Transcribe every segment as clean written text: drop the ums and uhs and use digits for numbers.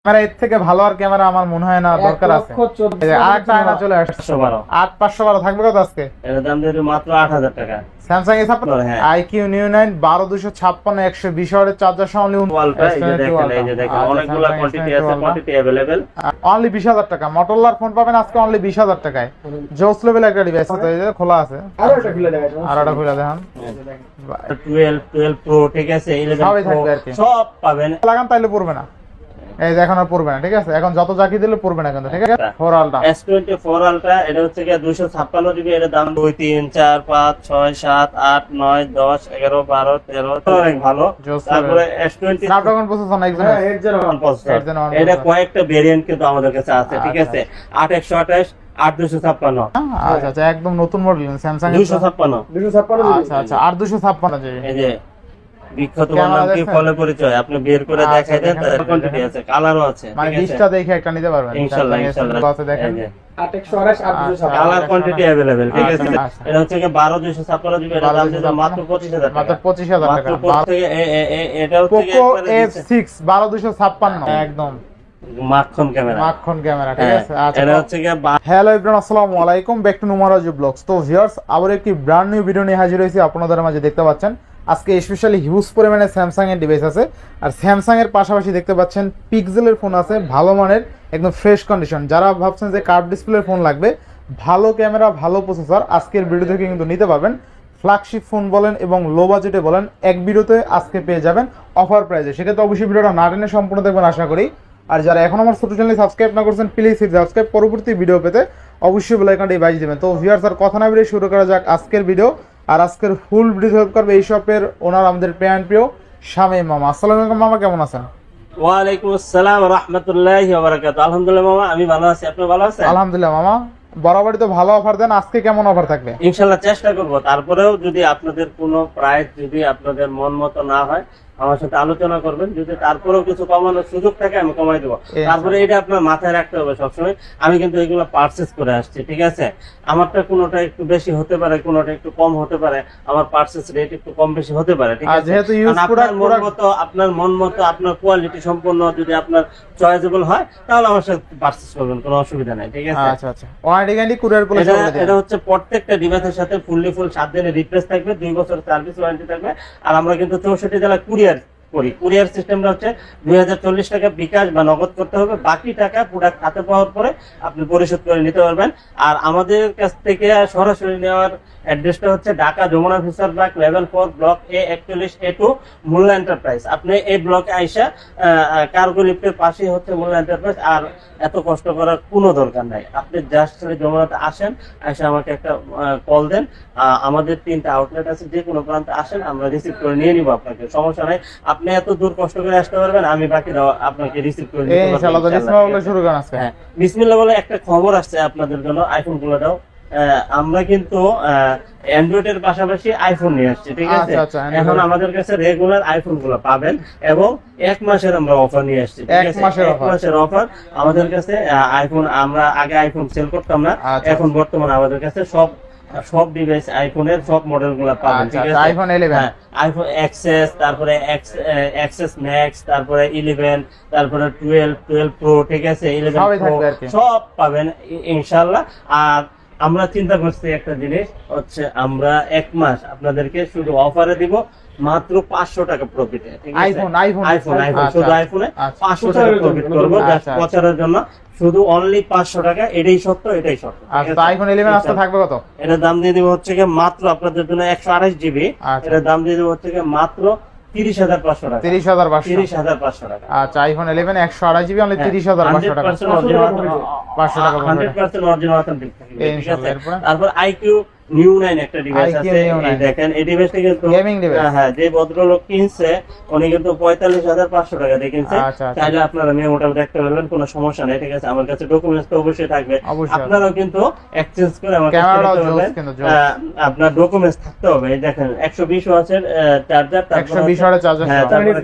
Camera এর থেকে ভালো আর ক্যামেরা আমার মনে হয় না দরকার আছে। আরেকটা আয়না চলে আসছে 8512 থাকবে কত আজকে? এর দাম দিয়ে মাত্র 8000 টাকা। স্যামসাং এ IQ Neo 9 12256 120 ওয়াটের চার্জার সহ ওয়ালটা এই যে দেখেন, এই যে দেখেন অনেকগুলো কোয়ান্টিটি আছে, কোয়ান্টিটি अवेलेबल। অনলি 20000 টাকা মোটরলার ফোন পাবেন আজকে অনলি 20000 টাকায়। জোস লেভেল একটা ডিভাইস আছে, এই যে খোলা আছে। আর এটা খুলে দেখান 12 প্রো ঠিক আছে, 11 প্রো সব পাবেন। লাগান তাইলে পড়বে না, এই দেখুন আর পড়বে না, ঠিক আছে। এখন যত জাকি দিলে পড়বে না কিন্তু, ঠিক আছে। 4 আলট্রা S24 আলট্রা এটা হচ্ছে কি 256 জিবি, এর দাম 2 3 4 5 6 7 8 9 10 11 12 13 অনেক ভালো। তারপরে S20 স্ন্যাপড্রাগন প্রসেসর না একদম H01 প্রসেসর, এটা কয়েকটা ভেরিয়েন্ট কিন্তু আমাদের কাছে আছে, ঠিক আছে। 8128 8256। আচ্ছা আচ্ছা, একদম নতুন মডেল স্যামসাং 256 আচ্ছা আচ্ছা, আর 256 জিবি। এই যে বিখ্যাত নাম কি ফলো পরিচয় আপনি বের করে দেখাই দেন, তার কোয়ান্টিটি আছে, কালারও আছে, মানে ডিসটা দেখে একটা নিতে পারবেন ইনশাআল্লাহ ইনশাআল্লাহ। আছে দেখেন 8128 কালার কোয়ান্টিটি अवेलेबल, ঠিক আছে। এটা হচ্ছে কি 12256 জিবি, এর দাম দিতে মাত্র 25000 টাকা, মাত্র 25000 টাকা। এটা হচ্ছে কি পোকো F6 12256 একদম মাখন ক্যামেরা, ঠিক আছে। আচ্ছা, এটা হচ্ছে কি হ্যালো এভরিওয়ান, আসসালামু আলাইকুম, ব্যাক টু নুমারাজু ব্লগস। তো ভিউয়ার্স, আবার একটি ব্র্যান্ড নিউ ভিডিও নিয়ে হাজির হয়েছি আপনাদের মাঝে। দেখতে পাচ্ছেন আজকে স্পেশালি হিউজ পরিমাণে স্যামসাং এর ডিভাইস আছে, আর স্যামসাং এর পাশাপাশি দেখতে পাচ্ছেন পিক্সেলের ফোন আছে ভালো মানের, একদম ফ্রেশ কন্ডিশন। যারা ভাবছেন যে কার্ভ ডিসপ্লের ফোন লাগবে, ভালো ক্যামেরা ভালো প্রসেসর, আজকের ভিডিও থেকে কিন্তু নিতে পারবেন। ফ্ল্যাগশিপ ফোন বলেন এবং লো বাজেটে বলেন, এক ভিডিওতে আজকে পেয়ে যাবেন অফার প্রাইসে। সেক্ষেত্রে অবশ্যই ভিডিওটা না টেনে সম্পূর্ণ দেখবেন আশা করি। আর যারা এখন আমার ছোট চ্যানেল সাবস্ক্রাইব না করছেন, প্লিজ সাবস্ক্রাইব, পরবর্তী ভিডিও পেতে অবশ্যই বেল আইকনটি বাজিয়ে দেবেন। তো ভিউয়ার্স, আর কথা না বেরিয়ে শুরু করা যাক আজকের ভিডিও। আর আজকের ফুল ভিডিও হেল্প করবে এই শপের ওনার, আমাদের প্রিয় শামীম মামা। আসসালামু আলাইকুম মামা, কেমন আছেন? ওয়া আলাইকুম আসসালাম ওয়া রাহমাতুল্লাহি ওয়া বারাকাতুহু। আলহামদুলিল্লাহ মামা, আমি ভালো আছি, আপনি ভালো আছেন? আলহামদুলিল্লাহ মামা, বরাবরই তো ভালো অফার দেন, আজকে কেমন অফার থাকবে? ইনশাআল্লাহ চেষ্টা করব। তারপরেও যদি আপনাদের কোনো প্রাইস যদি আপনাদের মন মতো না হয়, আমার সাথে আলোচনা করবেন। যদি তারপরেও কিছু কমানোর সুযোগ থাকে আমি কমাই দেবো। তারপরে এটা আপনার মাথায় রাখতে হবে সবসময়, আমি কিন্তু এগুলো পারচেজ করে আসছি, ঠিক আছে। আমারটা কোনোটা একটু বেশি হতে পারে, কোনোটা একটু কম হতে পারে, আমার পারচেজ রেট একটু কম বেশি হতে পারে, ঠিক আছে। আপনার মন মতো আপনার কোয়ালিটি সম্পন্ন যদি আপনার চয়েসেবল হয়, তাহলে আমার সাথে পারচেজ করবেন, কোনো অসুবিধা নাই, ঠিক আছে। আচ্ছা আচ্ছা, ওয়ারেন্টি গ্যারান্টি কুরিয়ার পলিসি এটা হচ্ছে প্রত্যেকটা ডিভাইসের সাথে ফুল 7 দিনের রিপ্লেস থাকবে, 2 বছর সার্ভিস ওয়ারেন্টি থাকবে। আর আমরা কিন্তু 64 জেলা কুরিয়ার সিস্টেমটা হচ্ছে 2040 টাকা বিকাশ বা নগদ করতে হবে, বাকি টাকা প্রোডাক্ট হাতে পাওয়ার পরে আপনি পরিশোধ করে নিতে পারবেন। আর আমাদের কাছ থেকে সরাসরি নেওয়ার অ্যাড্রেসটা হচ্ছে Dhaka Jamuna future park level 4 block A41A2 Molla enterprise. আপনি এই ব্লকে আইসা কার্গো লিফটের পাশেই হচ্ছে মোল্লা এন্টারপ্রাইজ। আর এত কষ্ট করার কোনো দরকার নাই, আপনি জাস্ট যমুনাতে আসেন, এসে আমাকে একটা কল দেন। আমাদের 3টা আউটলেট আছে, যে কোনো প্রান্তে আসেন, আমরা রিসিভ করে নিয়ে নিব, আপনাকে সমস্যা নাই। আপনি এত দূর কষ্ট করে আসতে পারবেন, আমি বাকিটা আপনাকে রিসিভ করে নিতে পারবো ইনশাআল্লাহ। হ্যাঁ, বিসমিল্লাহ বলে একটা খবর আসছে আপনাদের জন্য, আইফোন গুলো দাও। আমরা কিন্তু অ্যান্ড্রয়েডের পাশাপাশি আইফোন নিয়ে আসছি, ঠিক আছে। এখন আমাদের কাছে রেগুলার আইফোন গুলো পাবেন এবং 1 মাসের আমরা অফার নিয়ে আসছি, ঠিক আছে। 1 মাসের অফার আমাদের কাছে। আইফোন আমরা আগে আইফোন সেল করতাম না, এখন বর্তমানে আমাদের কাছে সব ডিভাইস আইফোনের সব মডেল গুলো পাবেন, ঠিক আছে। আইফোন 11, আইফোন এক্সএস, তারপরে এক্সএস ম্যাক্স, তারপরে 11, তারপরে 12 প্রো, ঠিক আছে। 11 প্রো সব পাবেন ইনশাআল্লাহ। আর আমরা চিন্তা করছি একটা জিনিস হচ্ছে, আমরা 1 মাস আপনাদেরকে শুধু অফারে দিব মাত্র 500 টাকা প্রফিটে, ঠিক আছে। আইফোন শুধু আইফোনে 500 টাকা প্রফিট করব জাস্ট প্রচারের জন্য, শুধু অনলি 500 টাকা। এটাই সত্য। আচ্ছা, আইফোন 11 আজকে থাকবে কত? এটার দাম দিয়ে দিব হচ্ছে কি মাত্র আপনাদের জন্য 128 জিবি। এটার দাম দিয়ে দিব হচ্ছে কি মাত্র 30500 টাকা। 30500 টাকা। আচ্ছা, আইফোন 11 128 জিবি অনলি 30500 টাকা। 100% অরিজিনাল অথেন্টিক থাকবে, ঠিক আছে। তারপর IQ Neo 9 একটা ডিভাইস আছে, এই দেখেন এই ডিভাইসটা কিন্তু গেমিং ডিভাইস। হ্যাঁ, যে ভদ্রলোক কিনছে উনি কিন্তু 45500 টাকা দিয়ে কিনছে। চাইলে আপনারা মেমোটাও দেখতে পারবেন, কোনো সমস্যা নেই, ঠিক আছে। আমার কাছে ডকুমেন্টস তো অবশ্যই থাকবে, আপনারাও কিন্তু এক্সচেঞ্জ করে আমার কাছে দেখতে পারবেন। আপনার ডকুমেন্টস থাকতে হবে। এই দেখেন 120 ওয়াটের চার্জার, 120 ওয়াটের চার্জার, হ্যাঁ, তারপরে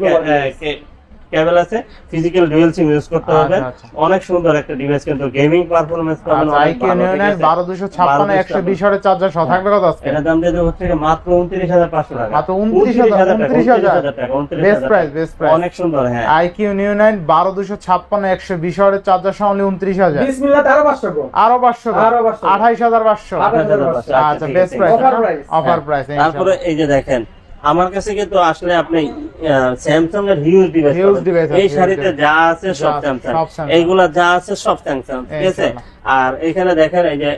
কেবল আছে, ফিজিক্যাল ডুয়াল সিম ইউজ করতে পারবেন। আচ্ছা। অনেক সুন্দর একটা ডিভাইস, কিন্তু গেমিং পারফরম্যান্স পাবেন অনেক আইকিউ ভালো, নিউ ঠিক 9 আছে? 12256 120 ওয়াটের চার্জার সহ থাকবে কত আজকে? এটা দাম দিয়ে দেবো হচ্ছে মাত্র 29500 টাকা। মাত্র 29000 টাকা, বেস্ট প্রাইস, বেস্ট প্রাইস। অনেক সুন্দর। হ্যাঁ, আইকিউ নিউ 9 12256 120 ওয়াটের চার্জার সহ only 29000। বিসমিল্লাহ, আরো 500 গো। আরো 500 আরো 500 28500। 28500। আচ্ছা, best price, Offer price। Offer price. তারপরে এই যে দেখেন, আমার কাছে কিন্তু আসলে আপনি স্যামসাং এর হিউজ ডিভাইস, Huge device আছে, এই huge শাড়িতে device। যা আছে সব সব স্যামসাং, Samsung। এইগুলা যা আছে সব স্যামসাং, ঠিক আছে? আর এখানে দেখেন এই যে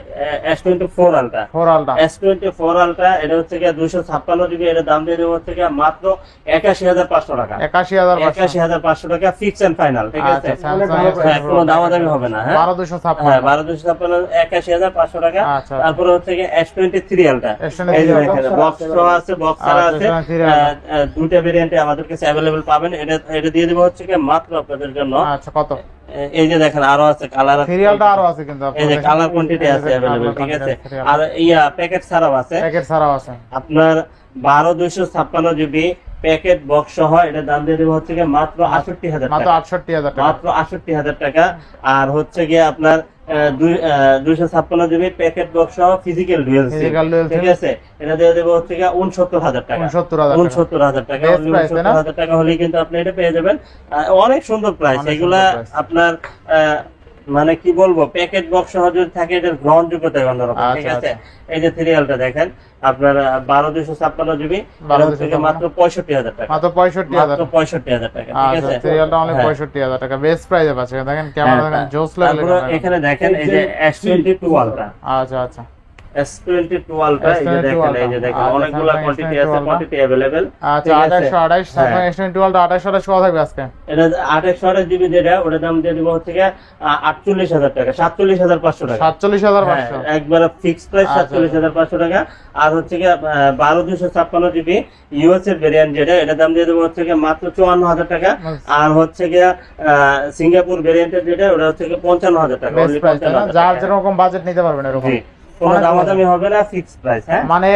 S24 ultra, 4 ultra S24 ultra, এটা হচ্ছে কি 256 জিবি, এটা দাম দিয়ে দেবো হচ্ছে কি মাত্র 81500 টাকা। 81500। 81500 টাকা ফিক্স এন্ড ফাইনাল, ঠিক আছে? আচ্ছা, স্যামসাং হ্যাঁ, কোনো দামাদামি হবে না। হ্যাঁ, 12256। হ্যাঁ, 12256 81500 টাকা। আচ্ছা। তারপরে হচ্ছে কি S23 আলট্রা, S23 এই যে Ultra। দেখেন বক্স সহ আছে, বক্স ছাড়া আছে, S23 Ultra। দুইটা ভেরিয়েন্টে আমাদের কাছে अवेलेबल পাবেন। এটা দিয়ে দেব হচ্ছে কি মাত্র আপনাদের জন্য। আচ্ছা, কত? এই যে দেখেন আরো আছে কালার, সিরিয়ালটা আরো আছে কিন্তু এই যে কালার কোয়ান্টিটি আছে अवेलेबल, ঠিক আছে? আর প্যাকেট ছাড়াও আছে, প্যাকেট ছাড়াও আছে। আপনার 12256 জিবি প্যাকেট বক্স সহ, এটা দাম দিয়ে দেব হচ্ছে কি মাত্র 68000 মাত্র টাকা। 68000 টাকা। মাত্র 68000 টাকা। আর হচ্ছে গিয়ে আপনার 256 জিবি প্যাকেট বক্স সহ physical dual SIM, Physical dual ঠিক SIM। আছে? এটা দিয়ে দেব হচ্ছে কি 69000 টাকা। 69000 টাকা। 69000 টাকা, Best price, তাই না? 69000 টাকা হলেই কিন্তু আপনি এটা পেয়ে যাবেন। অনেক সুন্দর প্রাইস অনেক এগুলা। সুন্দর price। আপনার মানে কি বলবো, প্যাকেট বক্স সহ যদি থাকে এটার গ্রহণযোগ্যতা অন্যরকম, ঠিক আচ্ছা, আছে? এই যে সিরিয়ালটা দেখেন আপনার 12256 জিবি, এটা হচ্ছে কি মাত্র 65000 টাকা। মাত্র 65000। মাত্র 65000 টাকা, ঠিক আচ্ছা, আছে? সিরিয়ালটা অনলি হ্যাঁ। 65000 টাকা। বেস্ট প্রাইসে পাচ্ছেন। দেখেন ক্যামেরা দেখেন, জোস লেভেলের তারপরে ক্যামেরা। এখানে দেখেন এই যে S22 আলট্রা, আচ্ছা, আচ্ছা। S22 আলট্রা, এই যে S22 দেখেন, এই যে Ultra। দেখেন আচ্ছা, অনেকগুলো Samsung কোয়ান্টিটি S22 আছে, Ultra। Quantity available. আচ্ছা, 2828 Samsung S22 Ultra 2828 কত থাকবে আজকে? এটা 28 জিবি যেটা, ওটা দাম দিয়ে দিব হচ্ছে কি 48000 টাকা, 47500 টাকা। 47500। হ্যাঁ, একবার ফিক্স প্রাইস আচ্ছা। 47500 টাকা। আর হচ্ছে কি 12256 জিবি ইউএস এর ভেরিয়েন্ট যেটা, এটা দাম দিয়ে দেবো হচ্ছে কি মাত্র 54000 টাকা। আর হচ্ছে কি সিঙ্গাপুর ভেরিয়েন্টের যেটা, ওটা হচ্ছে কি 55000 টাকা। বেস্ট only প্রাইস, 55000 যার টাকা। যেরকম বাজেট নিতে পারবেন এরকম। জি, কোনো দামাদামি হবে না, ফিক্স প্রাইস। হ্যাঁ, মানে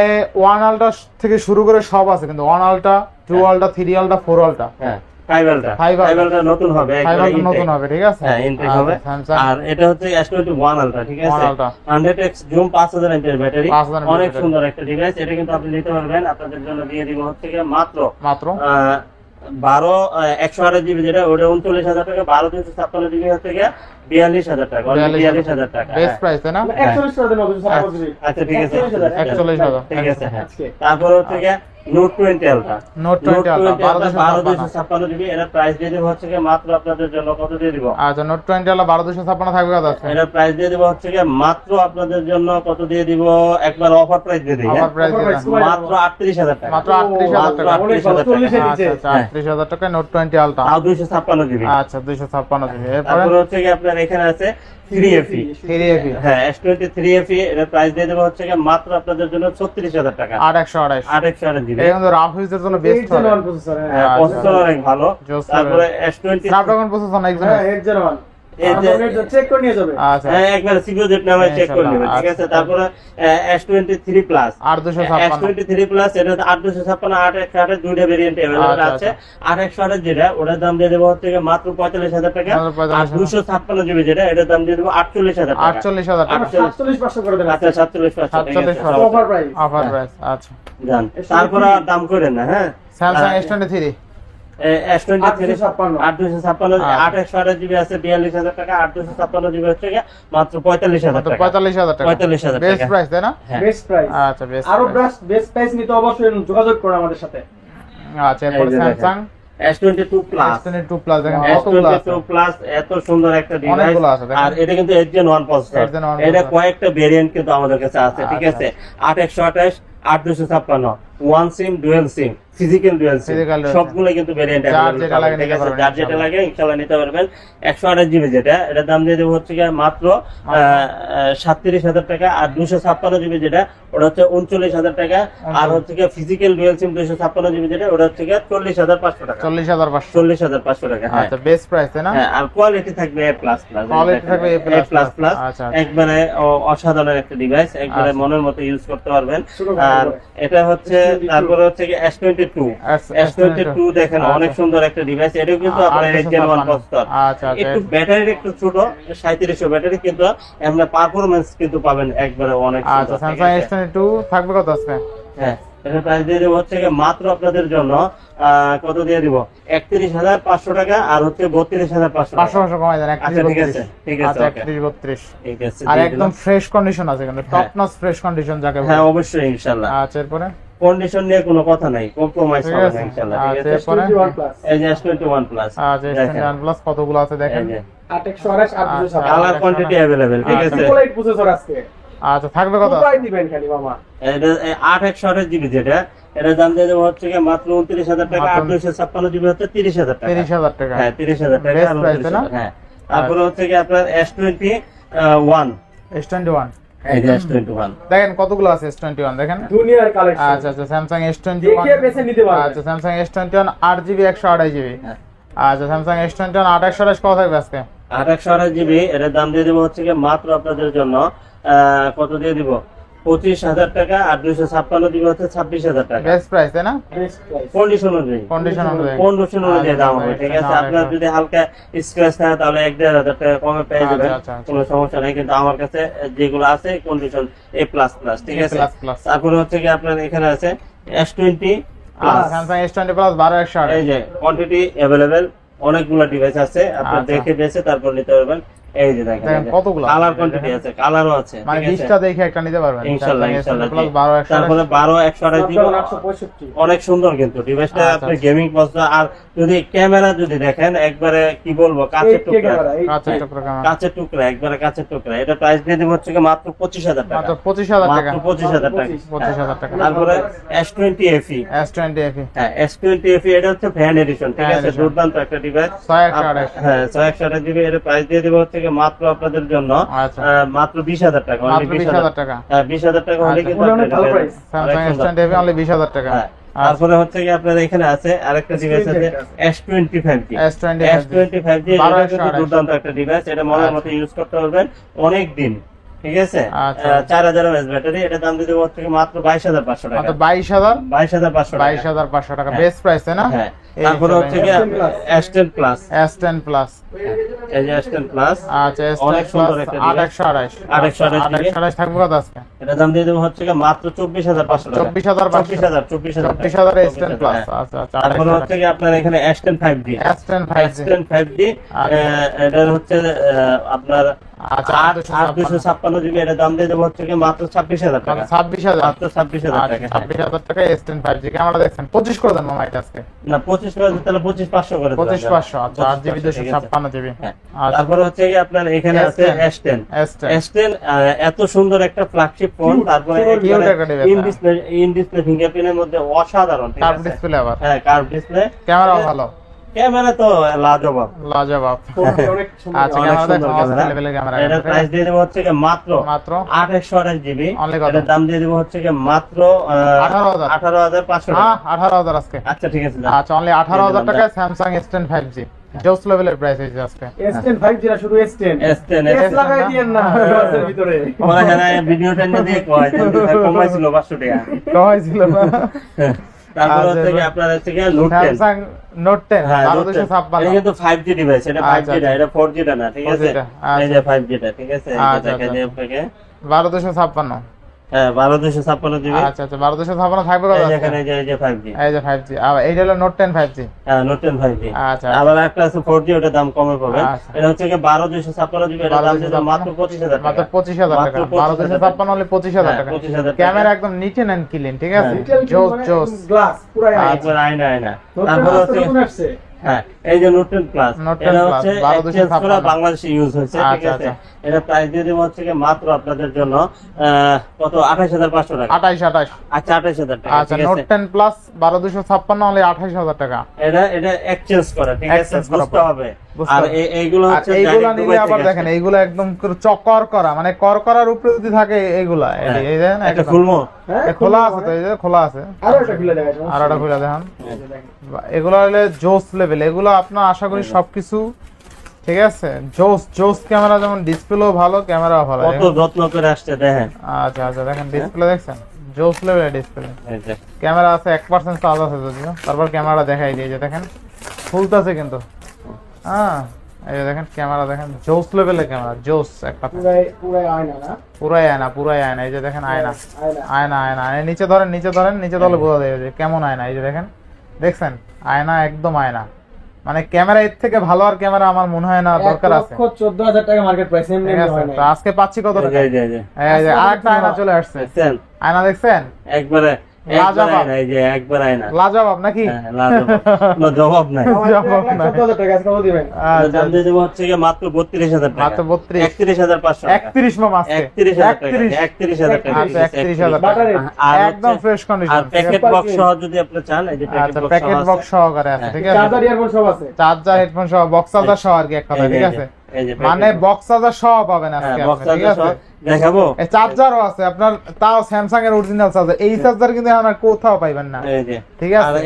1 আলট্রা থেকে শুরু করে সব আছে কিন্তু 1 আলট্রা, 2 আলট্রা, 3 আলট্রা, 4 আলট্রা। হ্যাঁ, 5 আলট্রা, 5 Ultra। 5 আলট্রা নতুন হবে, 5 একবারে আলট্রা নতুন intake। হবে, ঠিক আছে? হ্যাঁ, ইনটেক আচ্ছা, হবে। Samsung আর এটা হচ্ছে S21 আলট্রা, ঠিক 1 আছে? Ultra। 100x zoom 5000 MPR battery, 5000 mAh অনেক ব্যাটারি। সুন্দর একটা ডিভাইস। এটা কিন্তু আপনি নিতে পারবেন। আপনাদের জন্য দিয়ে দিব হচ্ছে কি মাত্র মাত্র 128 জিবি যেটা, ওটা 39000 টাকা। 12256 জিবি হচ্ছে কি 42000 টাকা, 42000 টাকা। বেস্ট প্রাইস, তাই না? 41 টাকা দেন ওদের সাপোর্ট দিবি। আচ্ছা, ঠিক আছে, 41000। ঠিক আছে। হ্যাঁ, আজকে। তারপর হচ্ছে কি note 20 ultra, note 20 ultra 12256 GB, এর প্রাইস দিয়ে দেব হচ্ছে কি মাত্র আপনাদের জন্য কত দিয়ে দিব? আচ্ছা, নোট 20 আলট্রা 12256 থাকবে কত আজকে? এটার প্রাইস দিয়ে দিব হচ্ছে কি মাত্র আপনাদের জন্য কত দিয়ে দিব? একবার অফার প্রাইস দিয়ে দিই। অফার প্রাইস Offer price দিবেন। মাত্র 38000 টাকা। মাত্র 38000 টাকা। মাত্র 38000 40 টাকা। নিচে। আচ্ছা, 38000 টাকায় নোট 20 আলট্রা। তাও 256 জিবি। আচ্ছা, 256 জিবি। এরপরে তারপরে হচ্ছে কি আপনার এখানে আছে 3FE। 3FE হ্যাঁ, S23FE, এর প্রাইস দিয়ে দেব হচ্ছে কি মাত্র আপনাদের জন্য 36000 টাকা। 8128। 828 জিবি। এটা কিন্তু রাফ ইউজের জন্য বেস্ট হবে। H01 processor. হ্যাঁ, আচ্ছা। প্রসেসর অনেক ভালো। Just তারপরে S20, স্ন্যাপড্রাগন প্রসেসর না একজন। হ্যাঁ, H01। এই যে- চেক করে নিয়ে যাবে। আচ্ছা, হ্যাঁ, একবার সিকিউরিটি নামে চেক করে নেবেন, ঠিক আছে? আচ্ছা। তারপরে S23 প্লাস, 8256। S23 প্লাস, এটা 856, 818 দুইটা ভেরিয়েন্ট अवेलेबल আচ্ছা, আছে। 818 যেটা, ওটার দাম দিয়ে দেবো হচ্ছে কি মাত্র 45000 টাকা। মাত্র 45,000 আর 256 জিবি যেটা, এটার দাম দিয়ে দেবো 48000 টাকা। 48000 টাকা। 47,500 করে দেন। আচ্ছা, 47500 ঠিক আছে, 47,500 অফার প্রাইস। Offer price. আচ্ছা, জান। তারপরে আর দাম করেন না। হ্যাঁ, স্যামসাং S23 S23 856 856 828 জিবি আছে 42000 টাকা। 856 জিবি হচ্ছে কি মাত্র 45000 মাত্র টাকা। 45000 টাকা। 45,000 বেস্ট টাকা। প্রাইস, তাই না? হ্যাঁ। Best price. আচ্ছা, বেস্ট আরো বেস্ট প্রাইস নিতে অবশ্যই যোগাযোগ করুন আমাদের সাথে। আচ্ছা, এরপর এই যে Samsung S22 plus, S22 plus দেখেন কতগুলো আছে। S22 প্লাস এত সুন্দর একটা ডিভাইস। অনেকগুলো আছে, দেখেন। আর এটা কিন্তু Gen 1 প্রসেসর। Gen 1 এটা processor। কয়েকটা ভেরিয়েন্ট কিন্তু আমাদের কাছে আছে, ঠিক আচ্ছা। আছে? 8128, 8256, one SIM, dual SIM, physical dual SIM, Physical dual SIM। সবগুলো কিন্তু ভেরিয়েন্ট যার যেটা লাগে ঠিক নিতে আছে? পারবেন যার যেটা ইনশাআল্লাহ। লাগে ইনশাআল্লাহ নিতে পারবেন। 128 জিবি যেটা, এটার দাম দিয়ে দেবো হচ্ছে কি মাত্র 37000 টাকা। আর 256 জিবি যেটা, ওটা হচ্ছে 39000 টাকা। আর হচ্ছে কি ফিজিক্যাল ডুয়াল সিম 256 জিবি যেটা, ওটা হচ্ছে কি 40500 টাকা। 40500। 40500 টাকা। হ্যাঁ। আচ্ছা, বেস্ট প্রাইস, তাই না? হ্যাঁ, আর কোয়ালিটি থাকবে A++। Quality থাকবে A++। আচ্ছা। একবারে অসাধারণ একটা ডিভাইস, একবারে আচ্ছা। মনের মতো ইউজ করতে পারবেন। ছোট আর করে। এটা হচ্ছে তারপরে হচ্ছে কি S22 S22 দেখেন অনেক সুন্দর একটা ডিভাইস, এটাও কিন্তু আপনার 8 Gen 1 প্রসেসর। আচ্ছা আচ্ছা একটু ব্যাটারি একটু ছোট 3700 ব্যাটারি, কিন্তু এমনি পারফরম্যান্স কিন্তু পাবেন একবারে অনেক আচ্ছা সুন্দর। স্যামসাং S22 থাকবে কত আজকে? হ্যাঁ, এটা প্রাইস দিয়ে দেবো হচ্ছে কি মাত্র আপনাদের জন্য কত দিয়ে দিব, 31,500 টাকা, আর হচ্ছে 32,500 টাকা। 500 কমাই দেন। আচ্ছা ঠিক আছে, ঠিক আছে, আচ্ছা okay, 31 32 ঠিক আছে, আর দিয়ে একদম দিলাম। ফ্রেশ কন্ডিশন আছে, কিন্তু টপ নচ ফ্রেশ কন্ডিশন যাকে বলে। হ্যাঁ অবশ্যই ইনশাআল্লাহ, আচ্ছা এরপরে কন্ডিশন নিয়ে কোনো কথা নাই, কম্প্রোমাইজ ঠিক হবে আছে। না ইনশাআল্লাহ। ঠিক আচ্ছা আছে, এরপরে S21 Plus এই যে S21 প্লাস, আচ্ছা S21 প্লাস কতগুলো আছে দেখেন। 828 827 কালার কোয়ান্টিটি अवेलेबल, ঠিক আছে। ট্রিপল 8 প্রসেসর আজকে। আচ্ছা থাকবে কত? কোথায় দিবেন খালি মামা? এটা 8/128 জিবি, যেটা এটা দাম দিয়ে দেবো হচ্ছে কি মাত্র 29,000 টাকা, আর 256 জিবি হচ্ছে 30,000 টাকা। 30,000 টাকা। হ্যাঁ 30,000 টাকা, Best আর price, 29,000 না? হ্যাঁ। তারপরে হচ্ছে কি আপনার S21 S21 এই যে S21 দেখেন কতগুলো আছে S21 দেখেন। দুনিয়ার কালেকশন। আচ্ছা আচ্ছা স্যামসাং S21 দেখে বেছে নিতে পারবেন। আচ্ছা স্যামসাং S21 8GB 128GB। হ্যাঁ। আচ্ছা স্যামসাং S21 828 কত থাকবে আজকে? 8/128 জিবি, এটার দাম দিয়ে দেবো হচ্ছে কি মাত্র আপনাদের জন্য কত দিয়ে দিব, 25,000 টাকা, আর 256 জিবি হচ্ছে 26,000 টাকা। বেস্ট প্রাইস তাই না? Best price. কন্ডিশন অনুযায়ী, কন্ডিশন অনুযায়ী কন্ডিশন অনুযায়ী দাম হবে, ঠিক আছে। আচ্ছা, আপনার যদি হালকা স্ক্র্যাচ থাকে তাহলে 1-1.5 টাকা কমে পেয়ে যাবেন, আচ্ছা, আচ্ছা। কোনো সমস্যা নেই। কিন্তু আমার কাছে যেগুলো আছে কন্ডিশন A++, ঠিক আছে। A++। তারপরে হচ্ছে কি আপনার এখানে আছে S20 আর স্যামসাং S20 প্লাস 12 এই 128 যে কোয়ান্টিটি अवेलेबल, অনেকগুলো ডিভাইস আছে, আপনি আচ্ছা। দেখে বেছে তারপর নিতে পারবেন। এই যে দেখেন দেখেন কতগুলো কালার আছে, কোয়ান্টিটি দেখেন। আছে, কালারও আছে, মানে ঠিক আছে। 20টা দেখে একটা নিতে পারবেন ইনশাআল্লাহ স্যামসাং ইনশাআল্লাহ S20 প্লাস জি। 12 তারপরে 12/128 জিবি 865। অনেক সুন্দর কিন্তু ডিভাইসটা, আচ্ছা, আপনি আচ্ছা। Gaming processor. আর যদি ক্যামেরা যদি দেখেন একবারে কি বলবো, কাচের টুকরা, ক্যামেরা আচ্ছা টুকরা কেমন? কাচের টুকরা, একবারে কাচের টুকরা। এটা প্রাইস দিয়ে দেব হচ্ছে কি মাত্র 25,000 টাকা, মাত্র 25,000 টাকা। মাত্র 25,000 টাকা। 25,000 টাকা। তারপরে S20 FE, S20 FE হ্যাঁ S20 FE এটা হচ্ছে ফ্যান এডিশন, ঠিক Fan আছে, edition। দুর্দান্ত একটা ডিভাইস। 6128 হ্যাঁ 6128 জিবি, এর প্রাইস দিয়ে দেব হচ্ছে কি মাত্র আপনাদের জন্য আচ্ছা। মাত্র 20,000 টাকা, মাত্র only 20,000 টাকা। হ্যাঁ 20,000 টাকা হলে আচ্ছা। কিন্তু ওগুলো অনেক আপনি ভালো এটা price। স্যামসাং অনেক সুন্দর। S20 FE অনলি 20,000 টাকা। হ্যাঁ। তারপরে হচ্ছে কি আপনার এখানে আছে আরেকটা ডিভাইস আছে S25G। S25G এটা 12 কিন্তু 128 দুর্দান্ত একটা ডিভাইস, এটা মনের মতো ইউজ করতে পারবেন অনেক দিন, ঠিক আছে। আচ্ছা। 4000 mAh ব্যাটারি, এটা দাম দিতে হচ্ছে কি মাত্র 22,500 টাকা, মাত্র 22,000 22,500 টাকা। 22,500 টাকা হ্যাঁ। বেস্ট প্রাইস তাই না? হ্যাঁ। এই তারপরে হচ্ছে কি S10 Plus। S10 plus, S10 plus এই যে S10 প্লাস আচ্ছা S10 অনেক প্লাস সুন্দর একটা device। 828 828 থাকবে কত আজকে? এটা দাম দিয়ে দেবো হচ্ছে কি মাত্র 24,500 টাকা। 24,500 24,000 S10 প্লাস আচ্ছা আচ্ছা তারপরে হচ্ছে কি আপনার এখানে S10 5G, S10 5G S10 5G এটা হচ্ছে আপনার আচ্ছা 856 জিবি, এটা দাম দিয়ে দেবো হচ্ছে কি মাত্র 26,000 টাকা, 26,000 মাত্র 26,000 টাকা। 26,000 টাকা S10 5G ক্যামেরা দেখছেন 25 করে দেন মামা এটা আজকে না 25 করে দিতে, তাহলে 25,500 করে দিলাম। 25,500 আচ্ছা 8GB 25,500, ঠিক আছে। 256GB হ্যাঁ। আচ্ছা তারপরে হচ্ছে কি আপনার এখানে আছে S10 S10 S10 এত সুন্দর একটা ফ্ল্যাগশিপ ফোন, তারপরে cute একটা device, ইন ডিসপ্লে ফিঙ্গারপ্রিন্টের মধ্যে অসাধারণ, ঠিক কার্ভ আছে। ডিসপ্লে আবার হ্যাঁ কার্ভ ডিসপ্লে, ক্যামেরাও ভালো ক্যামেরা তো লাজবাব। লাজবাব অনেক সুন্দর। আচ্ছা অনেক ক্যামেরা দেখো সুন্দর ক্যামেরা। লেভেলের ক্যামেরা এটার প্রাইস দিয়ে দেবো হচ্ছে কি মাত্র মাত্র 828 জিবি, Only কত? এটার দাম দিয়ে দেবো হচ্ছে কি মাত্র 18,000 18,500 টাকা। হ্যাঁ 18,000 আজকে আচ্ছা ঠিক আছে, আচ্ছা অনলি 18,000 টাকায় স্যামসাং S10 5G জোস লেভেলের প্রাইস হয়েছে আজকে S10 5G না, শুধু S10 S10 S লাগাই দিয়েন না গ্লাসের ভিতরে। ওরা এখানে ভিডিওটা নিয়ে দিয়ে কয় যে কমাইছিল 500 টাকা। কমাইছিল না তারপর আচ্ছা, হচ্ছে কি এবার আপনার হচ্ছে কি নোট 10, স্যামসাং নোট 10 হ্যাঁ Note 10 এটা 1256 কিন্তু 5G ডিভাইস, এটা 5G আচ্ছা, না, এটা 4G টা না, ঠিক আছে। 4G টা, এই যে 5G টা, ঠিক আছে, এই যে আচ্ছা, দেখা আচ্ছা। যায় আপনাকে 1256 হ্যাঁ 1256 জিবি, আচ্ছা আচ্ছা 1256 থাকবে কত এই যে আজকে? এখানে এই যে 5G, এই যে 5G আর এইটা হলো নোট 10 5G হ্যাঁ নোট 10 5G। আচ্ছা আবার একটা আছে 4G, ওটা দাম কমে পাবে। আচ্ছা। এটা হচ্ছে কি 12256 জিবি, এটা দাম দিতে মাত্র 25,000 টাকা, মাত্র 25,000 টাকা মাত্র 25,000 1256 হলে 25,000 টাকা 25,000 টাকা। ক্যামেরা একদম নিট এন্ড ক্লিন ঠিক আছে Detail কিন্তু জোস মানে জোস গ্লাস পুরাই আছে। একবার আয়না আয়না। নতুন তারপর আসছে, হচ্ছে নতুন আসছে। হ্যাঁ এই যে নোট 10 প্লাস, Note 10 এটা Plus, হচ্ছে 1256 exchange করা বাংলাদেশে ইউজ হয়েছে, ঠিক আচ্ছা, আছে। আচ্ছা। এটা প্রাইস দিয়ে দেবো হচ্ছে কি মাত্র আপনাদের জন্য কত 28,500 টাকা। 28 আচ্ছা 28,000 টাকা, আচ্ছা ঠিক নোট আছে। 10 প্লাস 1256 অনলি 28,000 টাকা এটা এক্সচেঞ্জ করা, ঠিক আছে, Exchange করা বুঝতে হবে। বুঝতে আর হবে। এইগুলো আর হচ্ছে এইগুলা direct নিলে দুবাই আবার থেকে দেখেন আসে। এইগুলা একদম চকর করা মানে কর করার উপরে যদি থাকে এইগুলা হ্যাঁ, এই দেখেন একটা একদম। খুলবো। হ্যাঁ, এ খোলা আছে তো এই যে খোলা আছে আরো একটা খুলে দেখাই। আর একটা খুলে দেখেন এই যে দেখেন। এগুলো হলে জোস লেভেল এগুলো আপনার আশা করি সবকিছু ঠিক আছে জোস জোস ক্যামেরা যেমন ডিসপ্লেও ভালো ক্যামেরাও ভালো কত যত্ন করে আসছে দেখেন। আচ্ছা আচ্ছা দেখেন ডিসপ্লে দেখছেন জোস লেভেলের ডিসপ্লে। এই যে ক্যামেরা আছে 1% চার্জ আছে যদিও, তারপর ক্যামেরা দেখাই দিয়ে যে দেখেন ফুলতাছে কিন্তু। হ্যাঁ এই যে দেখেন ক্যামেরা দেখেন জোস লেভেলের ক্যামেরা, জোস এক কথা। পুরাই আয়না না? পুরাই আয়না, পুরাই আয়না। এই যে দেখেন আয়না, আয়না। আয়না আয়না আয়না। নিচে ধরেন, নিচে ধরেন, নিচে ধরলে বোঝা যায় যে কেমন আয়না। এই যে দেখেন, দেখছেন আয়না, একদম আয়না। মানে ক্যামেরা এর থেকে ভালো আর ক্যামেরা আমার মনে হয় না দরকার আছে। 1,14,000 টাকা মার্কেট প্রাইস, এমনি ঠিক আছে, হয় না। তো আজকে পাচ্ছি কত টাকা? এই যে এই যে আরেকটা আয়না চলে আসছে। দেখছেন আয়না দেখছেন? একবারে লাজবাব। আয়না, এই যে একবার আয়না। লাজবাব নাকি? হ্যাঁ, লাজবাব। কোনো জবাব নাই। জবাব নাই। 1,14,000 টাকা আজকে কত দিবেন? এটার দাম দিয়ে দেবো হচ্ছে গিয়ে মাত্র 32,000 টাকা। মাত্র 32। 31,500 টাকা। 31 মাম আজকে। 31,000 টাকা। 31,000 টাকা। আচ্ছা 31,000 বাটার টাকা। রেট। আর একদম হচ্ছে- ফ্রেশ কন্ডিশন। আর প্যাকেট বক্স সহ যদি আপনি চান, এই যে আচ্ছা প্যাকেট প্যাকেট বক্স সহকারে আছে, ঠিক আছে। চার্জার ইয়ারফোন সব আছে। চার্জার, হেডফোন সহ, বক্স চার্জার সহ আর কি এক কথা, ঠিক আছে। এই যে মানে বক্স চার্জার সহ পাবেন আজকে বক্স আপনি, ঠিক আছে। দেখাবো। এই চার্জারও আছে আপনার, তাও স্যামসাং এর অরিজিনাল চার্জার। এই চার্জার কিন্তু এখন আর কোথাও পাইবেন না, এই যে ঠিক আর আছে।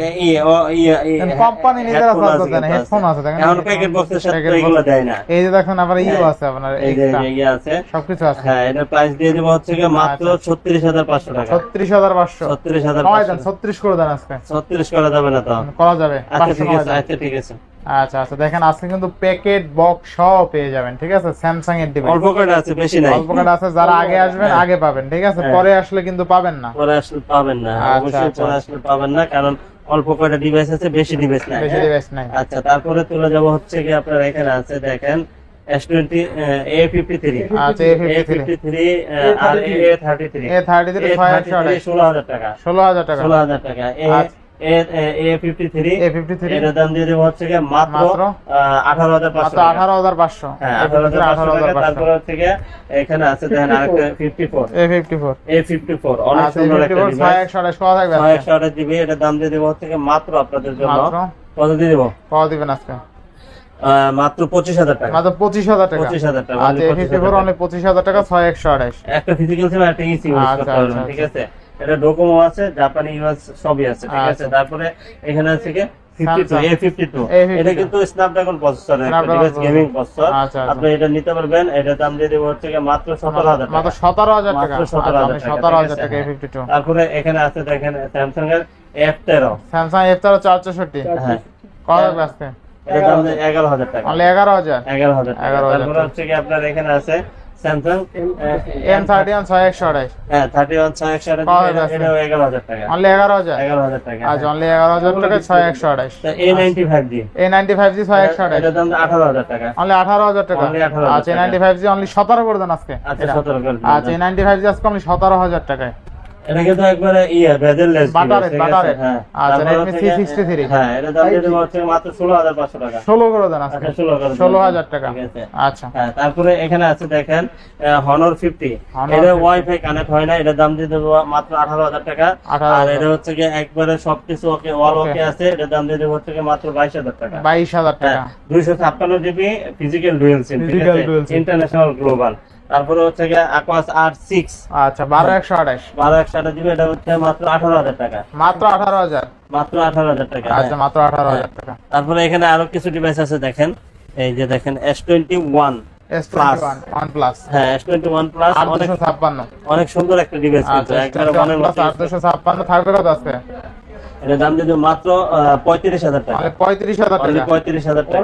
কোম্পানি নিজেরা চার্জার দেয় না, হেডফোন আছে দেখেন। এখন প্যাকেট বক্সের সাথে প্যাকেট এগুলো বক্স। দেয় না। এই যে দেখেন আবার ইও আছে আপনার, এই যে extra, ইয়ে আছে, সবকিছু আছে। হ্যাঁ, এটার প্রাইস দিয়ে দেবো হচ্ছে গিয়ে মাত্র আচ্ছা। 36,500 টাকা। 36,500। 36,500 36 করে দেন আজকে। 36 করা যাবে না তো? করা যাবে। আচ্ছা 500 ঠিক কমায় আছে, দেন। আচ্ছা ঠিক আছে। আচ্ছা আচ্ছা, দেখেন আজকে কিন্তু প্যাকেট বক্স সহ পেয়ে যাবেন, ঠিক আছে। স্যামসাং এর ডিভাইস অল্প কটা আছে, বেশি নাই। অল্প কাটা আছে, যারা আগে আসবেন আগে পাবেন, ঠিক আছে। হ্যাঁ। পরে আসলে কিন্তু পাবেন না। পরে আসলে পাবেন না, আচ্ছা, অবশ্যই আচ্ছা। পরে আসলে পাবেন না, কারণ অল্প কয়টা ডিভাইস আছে, বেশি ডিভাইস নাই। বেশি ডিভাইস নাই। আচ্ছা, তারপরে চলে যাব হচ্ছে কি আপনার এখানে আছে দেখেন S20 A53 আচ্ছা A53 আর A33 A33 628 16,000 টাকা 16,000 টাকা 16,000 টাকা। আচ্ছা। A53 A53 এটার দাম দিয়ে দেবো হচ্ছে গিয়ে মাত্র মাত্র 18,500 মাত্র টাকা। 18,500। হ্যাঁ, A53 18,500 টাকা। 18,500। তারপরে হচ্ছে গিয়ে এখানে আছে দেখেন আরেকটা 54 A54 A54 অনেক আচ্ছা সুন্দর একটা A54 ডিভাইস। 628 কত থাকবে আজকে? 628 জিবি, এটার দাম দিয়ে দেবো হচ্ছে গিয়ে মাত্র আপনাদের জন্য মাত্র কত দিয়ে দেবো? কত দিবেন আজকে? মাত্র 25,000 টাকা। মাত্র 25,000 টাকা। 25,000 টাকা, আচ্ছা only A54 অনলি 25,000 টাকা 628। একটা ফিজিক্যাল সিম আর একটা ইসি ইউজ আচ্ছা, করতে পারবেন, আচ্ছা, ঠিক আছে। এটা ডোকোমো আছে, জাপানি ইউএস সবই আছে, ঠিক আছে। আচ্ছা। তারপরে এখানে আছে কি 52 Samsung। A52 A52 এটা কিন্তু স্ন্যাপড্রাগন প্রসেসর, একটা Snapdragon ডিভাইস গেমিং প্রসেসর। আচ্ছা, আচ্ছা। আপনি এটা নিতে পারবেন, এটা দাম দিয়ে দেবো হচ্ছে কি মাত্র 17,000 মাত্র টাকা। 17,000 টাকা। মাত্র 17,000 আচ্ছা, টাকা, 17,000 ঠিক টাকা আছে, A52। তারপরে এখানে আছে দেখেন স্যামসাং এর F13 স্যামসাং F13 464 হ্যাঁ, কত থাকবে আজকে? এটার দাম 11,000 টাকা। অনলি 11,000। 11,000 টাকা। 11,000 তারপরে হচ্ছে কি আপনার এখানে আছে স্যামসাং M31 628 হ্যাঁ 31 628 পাওয়া যাচ্ছে। এটাও 11,000 টাকা। অনলি 11,000। 11,000 টাকা। আচ্ছা অনলি 11,000 টাকা 628। তো A95G A95G 628 এটার দাম 18,000 টাকা। অনলি 18,000 টাকা। Only 18,000 আচ্ছা টাকা। A95G অনলি 17 করে দেন আজকে। আচ্ছা এটা। 17 করে দিন। আচ্ছা A95G আজকে অনলি 17,000 টাকায়। এটা কিন্তু একবারে বেজেললেস Butterhead, Butterhead। হ্যাঁ। আচ্ছা, তারপর Redmi হচ্ছে গিয়ে- C63 হ্যাঁ, এটার দাম দিয়ে দেবো হচ্ছে মাত্র 16,500 টাকা। 16 করে দেন আজকে। আচ্ছা 16 করে দিন। 16,000 টাকা। ঠিক আছে। আচ্ছা হ্যাঁ, তারপরে এখানে আছে দেখেন Honor 50 Honor এটা 50 ওয়াইফাই কানেক্ট হয় না, এটার দাম দিয়ে দেবো মাত্র 18,000 টাকা। 18,000 আর এটা হচ্ছে গিয়ে একবারে সবকিছু ওকে অল Okay. ওকে আছে, এটার দাম দিয়ে দেবো হচ্ছে গিয়ে মাত্র 22,000 টাকা। 22,000 টাকা। 256 জিবি ফিজিক্যাল ডুয়াল সিম, ঠিক Physical আছে, dual SIM। International global. তারপরে হচ্ছে গিয়ে Aquas R6 আচ্ছা 12128 12/1 জিবি, এটা হচ্ছে মাত্র 18,000 টাকা। মাত্র 18,000। মাত্র 18,000 টাকা। আচ্ছা মাত্র 18,000 টাকা। তারপরে এখানে আরো কিছু ডিভাইস আছে দেখেন, এই যে দেখেন S21 S21 OnePlus হ্যাঁ S21 প্লাস অনেক 856। অনেক সুন্দর একটা ডিভাইস কিন্তু আচ্ছা একবারে মনের মতো। 856 থাকবে কত আজকে? এটা দাম দিয়ে দেবো মাত্র 35,000 টাকা। মানে 35,000 অনলি টাকা। 35,000 টাকা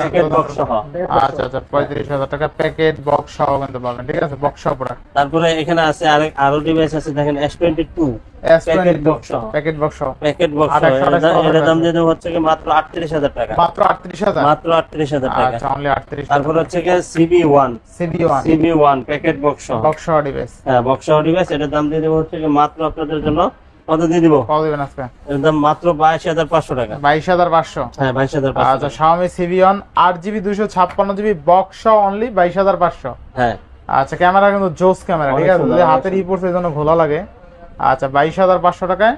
প্যাকেট বক্স সহ। আচ্ছা আচ্ছা 35,000 টাকা প্যাকেট বক্স সহ কিন্তু পাবেন, ঠিক আছে, বক্স সহ পুরো। তারপরে এখানে আছে আরো ডিভাইস আছে দেখেন S22 প্যাকেট S22 বক্স সহ। প্যাকেট বক্স সহ প্যাকেট বক্স 28,000 এর দাম দিয়ে দেবো হচ্ছে কি মাত্র 38,000 টাকা। মাত্র 38,000। মাত্র 38,000 টাকা। আচ্ছা অনলি 38,000। তারপর হচ্ছে কি CB1 CB1 প্যাকেট বক্স সহ। বক্স সহ ডিভাইস হ্যাঁ বক্স সহ ডিভাইস, এটার দাম দিয়ে দেবো হচ্ছে কি মাত্র আপনাদের জন্য কত দিয়ে দিব? কত দিবেন আজকে? এর দাম মাত্র 22,500 টাকা। 22,500। হ্যাঁ 22,500 আচ্ছা Xiaomi CB1 8GB 256GB box সহ অনলি 22,500। হ্যাঁ আচ্ছা ক্যামেরা কিন্তু জোস ক্যামেরা, ঠিক অনেক আছে, সুন্দর, যদি অনেক হাতের ই পড়ছে এজন্য ঘোলা লাগে। আচ্ছা 22,500 টাকায়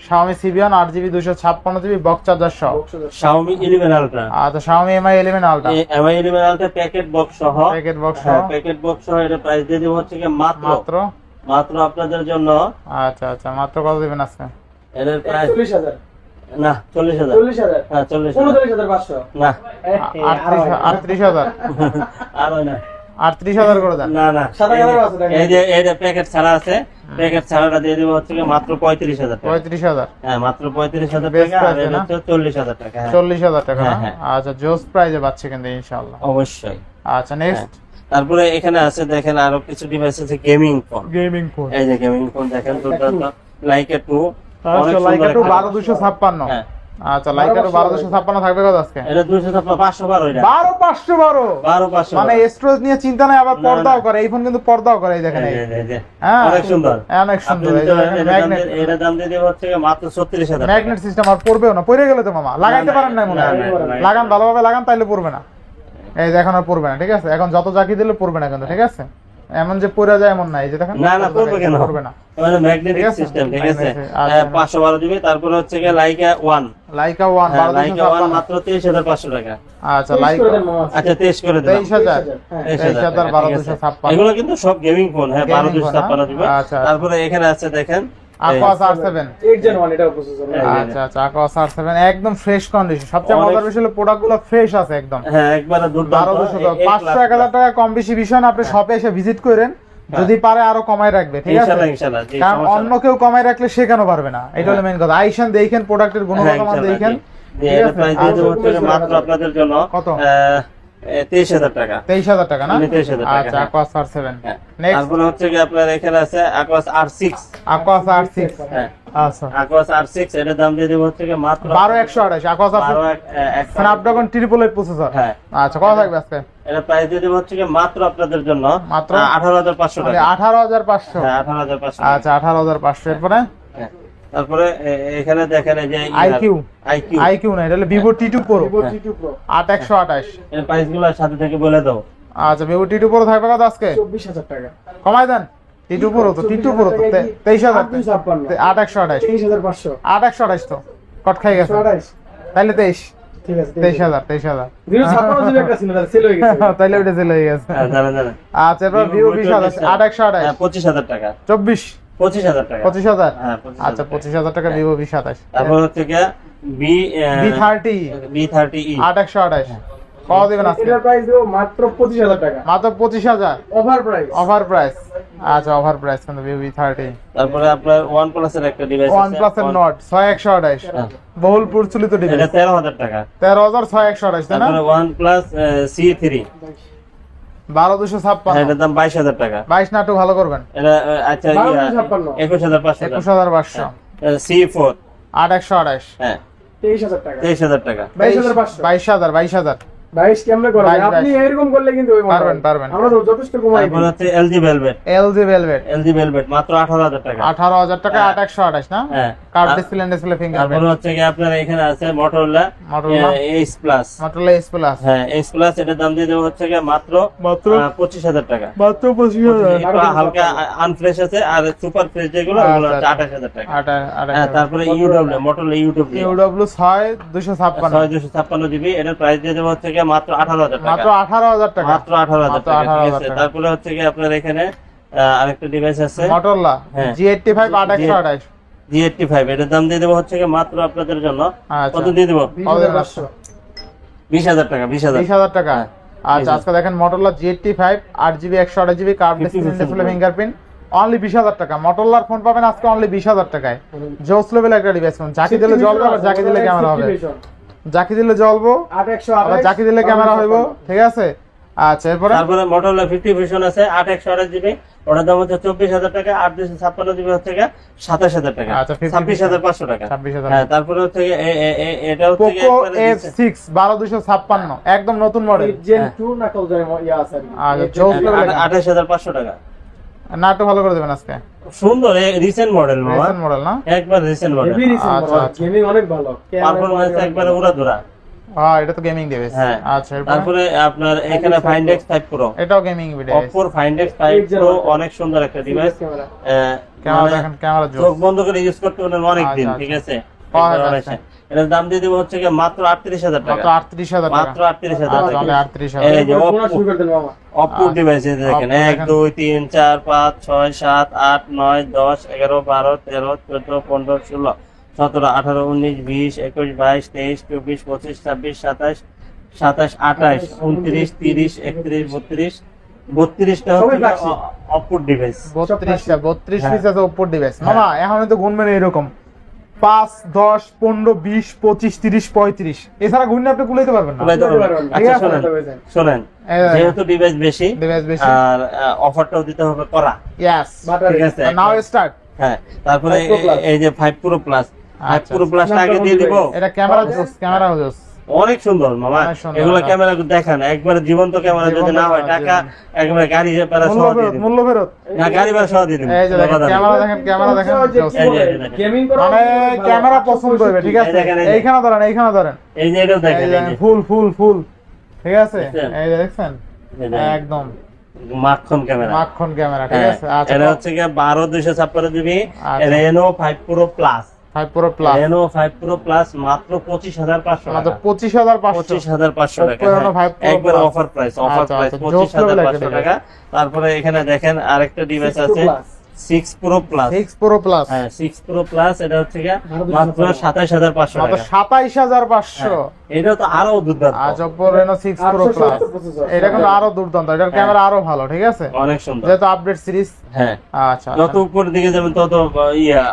Xiaomi CB1 8GB 256GB box charger সহ। Xiaomi 11 Ultra আচ্ছা Xiaomi Mi 11 Ultra Mi 11 Ultra packet box সহ। প্যাকেট বক্স সহ হ্যাঁ প্যাকেট বক্স সহ, এটা প্রাইস দিয়ে দেবো হচ্ছে কি মাত্র মাত্র আপনাদের জন্য। আচ্ছা আচ্ছা মাত্র কত দিবেন আজকে? এর প্রাইস 40,000 না 40,000। 40,000 হ্যাঁ 40,000 39,500 না 38,000 আর হয় না 38,000 করে দেন। না না, সাদা কালারও আছে দেখেন। এই যে প্যাকেট ছাড়া আছে, প্যাকেট ছাড়াটা দিয়ে দেবো হচ্ছে কি মাত্র 35,000 টাকা। 35,000, হ্যাঁ, মাত্র 35,000 Best টাকা। আর price এটা না? হচ্ছে 40,000 টাকা। হ্যাঁ, 40,000 টাকা না? হ্যাঁ, আচ্ছা, জোস প্রাইজে পাচ্ছে কিন্তু ইনশাআল্লাহ। অবশ্যই। আচ্ছা, নেক্সট তারপরে এখানে আছে দেখেন আরো কিছু ডিভাইস আছে, গেমিং ফোন। Gaming phone. এই যে গেমিং ফোন দেখেন, দুর্দান্ত লাইকা 2। আচ্ছা, লাইকা 2 12256। হ্যাঁ, আচ্ছা, লাইকা 2 12256 থাকবে কত আজকে? এটা 512 এটা 12512। 12500 মানে স্টোরেজ নিয়ে চিন্তা নাই, আবার পর্দাও করে এই ফোন, কিন্তু পর্দাও করে এই দেখেন। হ্যাঁ, অনেক সুন্দর, অনেক সুন্দর। এই যে দেখেন ম্যাগনেট, এটা দাম দিয়ে দেব হচ্ছে মাত্র 36,000 টাকা। Magnet system. আর পড়বেও না, পড়ে গেলে তো মামা লাগাইতে পারেন না মনে হয়। লাগান, ভালোভাবে লাগান, তাইলে পড়বে না। এই দেখেন, আর পড়বে না, ঠিক আছে? এখন যত জাকি দিলে পড়বে না কিন্তু, ঠিক আছে? এমন যে পড়ে যায় এমন না, এই যে দেখেন। না না, পড়বে কেন? পড়বে না। মানে ম্যাগনেটিক ঠিক আছে? সিস্টেম, ঠিক আছে? আচ্ছা। 512 জিবি। তারপরে হচ্ছে কি লাইকা 1। লাইকা 1 লাইকা 1 12256। মাত্র 23,500 টাকা। আচ্ছা, লাইকা আচ্ছা, 23 করে দিলাম। 23,000। 23,000 টাকা, ঠিক আছে? 12256। এগুলো কিন্তু সব গেমিং ফোন। হ্যাঁ, Gaming phone, 12256 জিবি। আচ্ছা। তারপরে এখানে আছে দেখেন Aquos R7। 8 Gen 1 এটা প্রসেসর। আচ্ছা আচ্ছা, Aquos R7 একদম ফ্রেশ কন্ডিশন। সবচেয়ে অনেক- মজার বিষয় হলো প্রোডাক্টগুলো ফ্রেশ আছে একদম। হ্যাঁ, একবারে দুর্দান্ত। 500 1000 টাকা কম বেশি বিষয় না, আপনি শপে এসে ভিজিট করেন, যদি পারে আরো কমায় রাখবে, ঠিক আছে? ইনশাআল্লাহ, ইনশাআল্লাহ, জি, কারণ সমস্যা অন্য নাই। কেউ কমায় রাখলে সে কেন পারবে না, এটা হলো মেইন কথা। আইসেন দেখেন, প্রোডাক্টের হ্যাঁ, গুণগত মান ইনশাআল্লাহ, দেখেন, জি। এটা প্রাইস দিয়ে দেবো হচ্ছে মাত্র আপনাদের জন্য কত? 23,000 টাকা। 23,000 টাকা না? 23,000 টাকা, আচ্ছা, হ্যাঁ। Aquos R7। হ্যাঁ। নেক্সট তারপরে হচ্ছে কি আপনার এখানে আছে Aquos R6। Aquos R6। হ্যাঁ, আচ্ছা, Aquos R6 এটার দাম দিয়ে দেবো হচ্ছে কি মাত্র 12128। Aquos R6 12,128 Snapdragon 888 processor. হ্যাঁ। আচ্ছা, কত থাকবে আজকে? এটা প্রাইস দিয়ে দেবো হচ্ছে কি মাত্র আপনাদের জন্য মাত্র? 18,500 মানে টাকা। 18,500। হ্যাঁ, 18,500 আচ্ছা, 18,500। এরপরে হ্যাঁ। তারপরে এখানে দেখেন এই যে IQ। IQ না, এটা হলো Vivo T2 Pro Vivo T2 Pro 8128। এর প্রাইসগুলো সাথে থেকে বলে দাও। আচ্ছা, Vivo T2 Pro থাকবে কত আজকে? 24,000 টাকা। কমাই দেন। T2 Pro তো 23,000। 8,256 8128। 23,500 8128 তো কট খাই গেছে। 128 তাইলে 23। ঠিক আছে 23,000 23,000। 056 জিবি একটা ছিল, তার সেল হয়ে গেছে। তাইলে ওটা চলে গেছে। হ্যাঁ, জানেন জানেন। আচ্ছা, এবার Vivo 20,000 হ্যাঁ, 8128। 25,000 টাকা। 24 25,000 টাকা। 25,000। হ্যাঁ, 25,000 আচ্ছা, 25,000 টাকা Vivo 2027। তারপর হচ্ছে কি B30 B30e 8128। কত দিবেন আজকে? এটার প্রাইস দেব মাত্র 25,000 টাকা। মাত্র 25,000। Over price. Offer price. আচ্ছা, অফার প্রাইস কিন্তু Vivo V30। তারপরে আপনার OnePlus এর একটা ডিভাইস আছে OnePlus এর Nord 6128। হ্যাঁ। বহুল প্রচলিত এটা ডিভাইস। 13,000 টাকা। 13,6128 তাই না? তারপরে OnePlus C3 12,256। এটার দাম 22,000 টাকা। 22 না, একটু ভালো করবেন। এটা আচ্ছা 12,256 21,500 টাকা। 21,500। C4 8128। হ্যাঁ 23,000 টাকা। 23,000 টাকা। 22,500 22,000। 22 কেমনে করবেন? 22, আপনি এরকম করলে কিন্তু ওই পারবেন, পারবেন। আমরা তো যথেষ্ট কমাই তারপর দিই। হচ্ছে LG Velvet LG Velvet LG Velvet মাত্র 18,000 টাকা। 18,000 টাকা। হ্যাঁ। 8128 না? হ্যাঁ। কার্ড আর- ডিসপ্লে ডিসপ্লে তারপর ফিঙ্গারপ্রিন্ট। হচ্ছে কি আপনার এখানে আছে Motorola Motorola Ace Plus। Motorola S Plus হ্যাঁ, Ace Plus এটার দাম দিয়ে দেবো হচ্ছে কি মাত্র মাত্র 25,000 টাকা। মাত্র 25,000। একটু হালকা আনফ্রেশ আছে, আর সুপার ফ্রেশ যেগুলো ওগুলো হচ্ছে 28,000 টাকা। হ্যাঁ, তারপরে UW Motorola UW UW 6256। 6256 GB এটার প্রাইস দিয়ে দেবো হচ্ছে কি মাত্র 18,000 টাকা। মাত্র 18,000 টাকা। মাত্র 18,000 মাত্র টাকা, ঠিক 18,000 আছে? টাকা। তারপরে হচ্ছে কি আপনার এখানে আরেকটা ডিভাইস আছে Motorola হ্যাঁ। G85 8128। G85 এটার দাম দিয়ে দেবো হচ্ছে কি মাত্র আপনাদের জন্য আচ্ছা। কত দিয়ে দেবো? 20,500 20,000 টাকা। 20,000 20,000 টাকা। হ্যাঁ। আচ্ছা, আজকে দেখেন Motorola G85 8GB 128GB card display 50% display fingerprint only 20,000 টাকা। Motorola ফোন পাবেন আজকে অনলি 20,000 টাকায়। জোস লেভেল একটা ডিভাইস ফোন। জাকি দিলে জ্বলবে, আবার জাকি দিলে ক্যামেরা হবে। জাকি দিলে জ্বলবো, আবার 8,128 জাকি দিলে ক্যামেরা হইব, ঠিক আছে? আচ্ছা, এরপরে তারপরে Motorola 50 Fusion আছে 8/128 জিবি, ওটার দাম হচ্ছে 24,000 টাকা। 8/256 জিবি হচ্ছে 27,000 টাকা। আচ্ছা, 50 26,500 টাকা। 26,000 হ্যাঁ, তারপরে হচ্ছে এটা হচ্ছে Poco F6 12256 একদম নতুন মডেল। Gen 2 না কল যায় ইয়া আছে আর কি। আচ্ছা, জোস লেভেল 28,500 টাকা। না, একটু ভালো করে দেবেন আজকে। সুন্দর রিসেন্ট মডেল মামা, রিসেন্ট মডেল না? একবার রিসেন্ট মডেল, হেভি রিসেন্ট আচ্ছা, আচ্ছা। গেমিং অনেক ভালো। পারফরম্যান্স একবারে উড়াধুরা। হ্যাঁ, এটা তো গেমিং ডিভাইস। হ্যাঁ, আচ্ছা, এরপরে তারপরে আপনার এখানে Find X5 Pro, এটাও gaming device. Oppo Find X5 Pro অনেক সুন্দর একটা ডিভাইস। ক্যামেরা। ক্যামেরা দেখেন, ক্যামেরা জোস। চোখ বন্ধ করে ইউজ করতে পারেন অনেক দিন, আচ্ছা, ঠিক আছে? পাওয়া একবার যাচ্ছে। অনায়াসে। এটার দাম দিয়ে দেবো হচ্ছে কি মাত্র 38,000 মাত্র টাকা। 38,000 টাকা। মাত্র 38,000 আচ্ছা, টাকা। তাহলে 38,000। এই যে পুরো শুরু করে দেন মামা। Oppo ডিভাইস দেখেন, Oppo 1 দেখেন। 2 3 4 5 6 7 8 9 10 11 12 13 14 15 16 17 18 19 20 21 22 23 24 25 26 27 27 28 29 30 31 32 32টা সবাই হচ্ছে flagship। অপর ডিভাইস। 32 হ্যাঁ। পিস আছে ওপর ডিভাইস মামা, এখন তো গুনবেন এরকম 5 10 15 20 25 30 35, এছাড়া গুণলে আপনি কুলাইতে পারবেন না। কুলাইতে পারবেন। পারবেন না। আচ্ছা ঠিক আছে। শোনেন এই দেখেন। যেহেতু ডিভাইস বেশি ডিভাইস বেশি, আর অফারটাও দিতে হবে করা, ইয়েস, বাটার ঠিক আছে। নাও স্টার্ট। হ্যাঁ, তারপরে 5 Pro Plus। এই যে 5 Pro Plus, 5 আচ্ছা, Pro Plus আগে দিয়ে দিব। এটা ক্যামেরা জোস, ক্যামেরা জোস। অনেক সুন্দর মামা, অনেক সুন্দর, এগুলো হ্যাঁ। ক্যামেরা দেখান একবারে জীবন্ত ক্যামেরা, যদি জীবন্ত না হয় ক্যামেরা, টাকা একবারে গাড়ি ভাড়া সহ দিয়ে দিব। মূল্য ফেরত। না, গাড়ি ভাড়া সহ দিয়ে দিব। এই যে দেখেন ক্যামেরা, দেখেন ক্যামেরা দেখেন জোস। গেমিং করা মানে ক্যামেরা পছন্দ হবে, ঠিক আছে। এই দেখেন, এই যে। এইখানে ধরেন, এইখানে ধরেন, এই যে এটাও এই দেখেন, যে এই যে। ফুল ফুল ফুল, ঠিক আছে। দেখছেন? এই যে দেখছেন, এই দেখেন। একদম মাখন ক্যামেরা। মাখন ক্যামেরা, ঠিক আছে। আচ্ছা, এটা হচ্ছে কি 12 256 জিবি আচ্ছা। Reno 5 Pro Plus। 5 Pro Plus Reno 5 Pro Plus মাত্র 25,500 মাত্র টাকা। 25,500। 25,500 টাকা। Oppo Reno 5 Pro একবার Plus। অফার প্রাইস, আচ্ছা, অফার প্রাইস আচ্ছা, জোস level একটা 25,500 টাকা। তারপরে এখানে দেখেন আরেকটা ডিভাইস 6 Pro আছে Plus। 6 Pro Plus। 6 Pro Plus হ্যাঁ, 6 Pro Plus, এটা হচ্ছে কি মাত্র মাত্র 27,500 মাত্র টাকা। 27,500। এটা তো আরো দুর্দান্ত, আজ Oppo Reno 6 Pro 870 Plus, processor. এটা কিন্তু আরো দুর্দান্ত, এটার ক্যামেরা আরো ভালো, ঠিক আছে। অনেক সুন্দর। যেহেতু আপডেট সিরিজ। হ্যাঁ, আচ্ছা, যত উপর দিকে যাবেন তত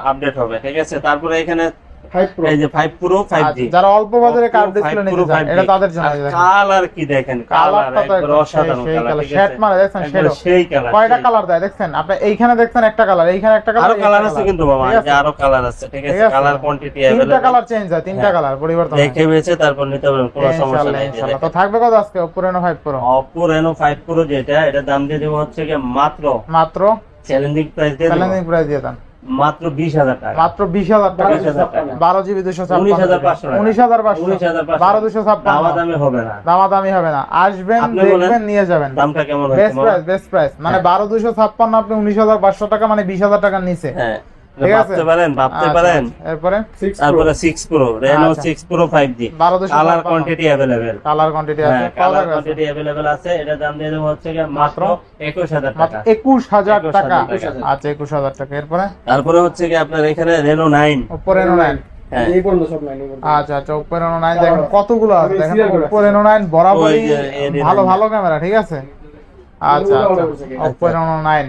আপডেট হবে, ঠিক আছে। তারপরে এখানে 5 Pro। এই যে 5 Pro 5G, আচ্ছা, যারা অল্প বাজারে কার্ড ডিসপ্লে নিতে চান, এটা তাদের জন্য। এই দেখেন কালার কি দেখেন, কালার কালারটা তো একবার একদম অসাধারণ সেই কালার, কালার, ঠিক শেড আছে? মানে দেখছেন, একবারে শেডও সেই কালার। কয়টা কালার দেয় দেখছেন আপনি, এইখানে দেখছেন একটা কালার, এইখানে একটা কালার, আরো কালার আছে কিন্তু বাবা, এই যে আরো কালার আছে, ঠিক আছে। কালার কোয়ান্টিটি তিনটা अवेलेबल, কালার চেঞ্জ হয়, তিনটা কালার পরিবর্তন হয়। দেখে বেছে তারপর নিতে পারবেন, কোনো সমস্যা ইনশাআল্লাহ, নাই। ইনশাআল্লাহ। তো থাকবে কত আজকে Oppo Reno 5 Pro? Oppo Reno 5 Pro যেটা, এটা দাম দিয়ে দেবো হচ্ছে কি মাত্র মাত্র চ্যালেঞ্জিং প্রাইস দিয়ে দেবো চ্যালেঞ্জিং প্রাইস দিয়ে দেন, মাত্র 20,000 টাকা। মাত্র 20,000 টাকা। 20,000 টাকা। 12 জিবি 256, 19,500 টাকা। 19,500, 19,500 12 256, দামাদামি হবে না। দামাদামি হবে না, আসবেন আপনি বলেন, দেখবেন নিয়ে যাবেন। দামটা কেমন বেস্ট হচ্ছে প্রাইস, বেস্ট প্রাইস, মানে 12 256 আপনি 19,500 টাকা, মানে 20,000 টাকার নিচে। হ্যাঁ, ঠিক আছে? ভাবতে পারেন, ভাবতে আচ্ছা, পারেন। আচ্ছা। এরপরে 6 Pro। তারপরে 6 Pro, Reno আচ্ছা। 6 Pro 5G, 12 256 colour quantity available. Colour quantity আছে, হ্যাঁ, কত কালার টাকা আছে? কোয়ান্টিটি अवेलेबल আছে। এটা দাম দিয়ে দেবো হচ্ছে কি মাত্র 21,000 মাত্র টাকা। 21,000 টাকা। 21,000 আচ্ছা, 21,000 টাকা। এরপরে তারপরে হচ্ছে কি আপনার এখানে Reno 9। Oppo Reno 9। হ্যাঁ, এই পর্যন্ত সব নাই, এই পর্যন্ত। আচ্ছা, আচ্ছা, Oppo Reno 9 দেখেন কতগুলো আছে, আমি দেখেন serial করে Oppo Reno 9 বরাবরই ওই যে এই ভালো Reno ভালো ক্যামেরা, ঠিক আছে। আচ্ছা, এগুলো আচ্ছা, ভালো করছে কি? Oppo Reno 9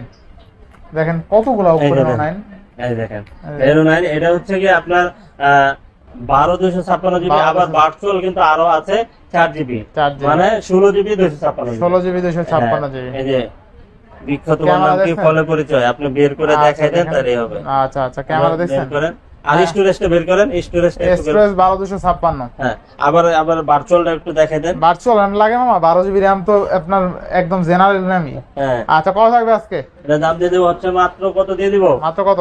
দেখেন কতগুলো Oppo এই যে Reno দেখেন। 9। এই দেখেন Reno 9, এটা হচ্ছে কি আপনার 12 256 জিবি, 12 আবার ভার্চুয়াল কিন্তু আরো আছে 4 জিবি, 4 GB, মানে 16 জিবি 256 16 জিবি 256 জিবি। এই যে বিখ্যাত ক্যামেরা নাম কি দেখছেন? ফলে পরিচয়, আপনি বের করে আচ্ছা, দেখাই দেন দেখেন। তাহলেই হবে। আচ্ছা, আচ্ছা, ক্যামেরা বের দেখছেন, করেন, আর হ্যাঁ। স্টোরেজটা বের করেন, স্টোরেজটা একটু বের- স্টোরেজ 12 256। হ্যাঁ, আবার ভার্চুয়ালটা একটু দেখাই দেন। ভার্চুয়াল RAM লাগে মামা, 12 জিবি RAM তো আপনার একদম জেনারেল RAMই। হ্যাঁ, আচ্ছা, কত থাকবে আজকে? এটা দাম দিয়ে দেবো হচ্ছে মাত্র কত দিয়ে দিব, মাত্র কত?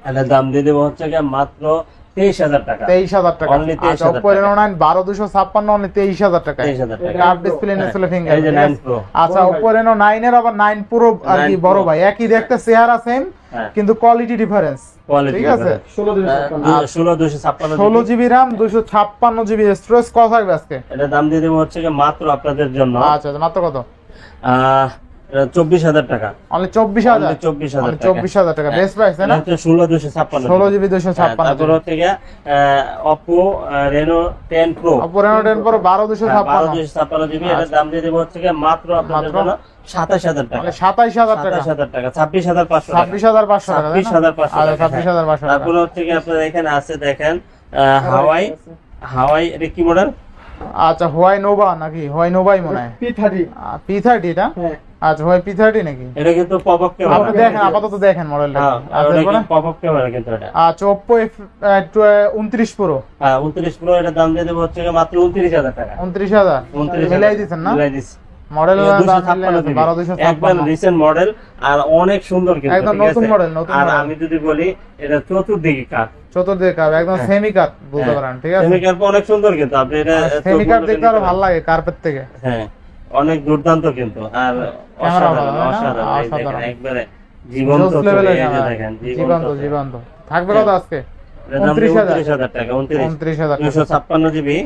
এটা দাম দিয়ে দেবো হচ্ছে কি মাত্র 23,000 টাকা। 23,000 টাকা। Only আচ্ছা, 23,000 Oppo Reno 9 12 256 only 23,000 টাকা। 23,000 টাকা। Curve display display finger. এই যে 9 Pro। আচ্ছা, Oppo Reno 9 এর আবার 9 Pro আর কি 9 বড় Pro। ভাই, একই দেখতে, চেহারা সেম, হ্যাঁ, কিন্তু কোয়ালিটি ডিফারেন্স, কোয়ালিটি ঠিক আছে। 16 দিন সব 16 256 16 জিবি RAM 256 জিবি স্টোরেজ, কত থাকবে আজকে? এটা দাম দিয়ে দেবো হচ্ছে কি মাত্র আপনাদের জন্য আচ্ছা, আচ্ছা, মাত্র কত? 24,000 টাকা। অনলি 24,000। Only 24,000 অনলি টাকা। 24,000 টাকা, বেস্ট প্রাইস তাই না? 16 256 16 জিবি 256 তারপর হচ্ছে গিয়ে Oppo Reno 10 Pro, Oppo Reno 10 Pro 12 256 256 GB, এটার দাম দিয়ে দেবো হচ্ছে গিয়ে মাত্র আপনাদের মাত্র? জন্য 27,000 টাকা। মানে 27,000 টাকা। 27,000 টাকা, 26,500 টাকা। 26,500 টাকা তাই না? 26,500 আচ্ছা, টাকা। 26,500 টাকা। তারপরে হচ্ছে কি আপনার এখানে আছে দেখেন হাওয়াই, এটা কি মডেল? আচ্ছা, হোয়াই নোভা নাকি হোয়াই নোভাই মনে হয়, P30। P30 এটা। হ্যাঁ, আচ্ছা, হোয়াই P30 নাকি? এটা কিন্তু পপ আপ আপনি ক্যামেরা। দেখেন, আপাতত দেখেন মডেলটা। হ্যাঁ, আচ্ছা, ওটা এরপরে? কিন্তু পপ আপ ক্যামেরা কিন্তু এটা। আচ্ছা, Oppo 29 Pro 29 Pro, এটা দাম দিয়ে দেবো হচ্ছে গিয়ে মাত্র 29,000 টাকা। 29,000 29,000 মিলাই দিচ্ছেন না? মিলাই দিছি। মডেল এটা 256 জিবি। 12 একবার 256 রিসেন্ট মডেল, আর অনেক সুন্দর কিন্তু, একদম ঠিক নতুন আছে? মডেল, নতুন আর মডেল। আমি যদি বলি এটা চতুর্দিকে কাট, চতুর্দিকে কার্ভ, একদম সেমি কাট বলতে পারেন, ঠিক আছে। সেমি কাট অনেক সুন্দর কিন্তু, আপনি এটা সেমি কাট চোখ দেখতে আরো ভালো লাগে কার্পের থেকে। হ্যাঁ, অনেক দুর্দান্ত কিন্তু, আর ক্যামেরা অসাধারণ, ভালো, তাই না? অসাধারণ। এই দেখেন, অসাধারণ। একবারে জীবন্ত জোস ছবি, লেভেলের এই যে ক্যামেরা, দেখেন, জীবন্ত ছবি। জীবন্ত। থাকবে কত আজকে? এটার দাম 29,000 টাকা, 29,000 29,000 টাকা। 256 জিবি,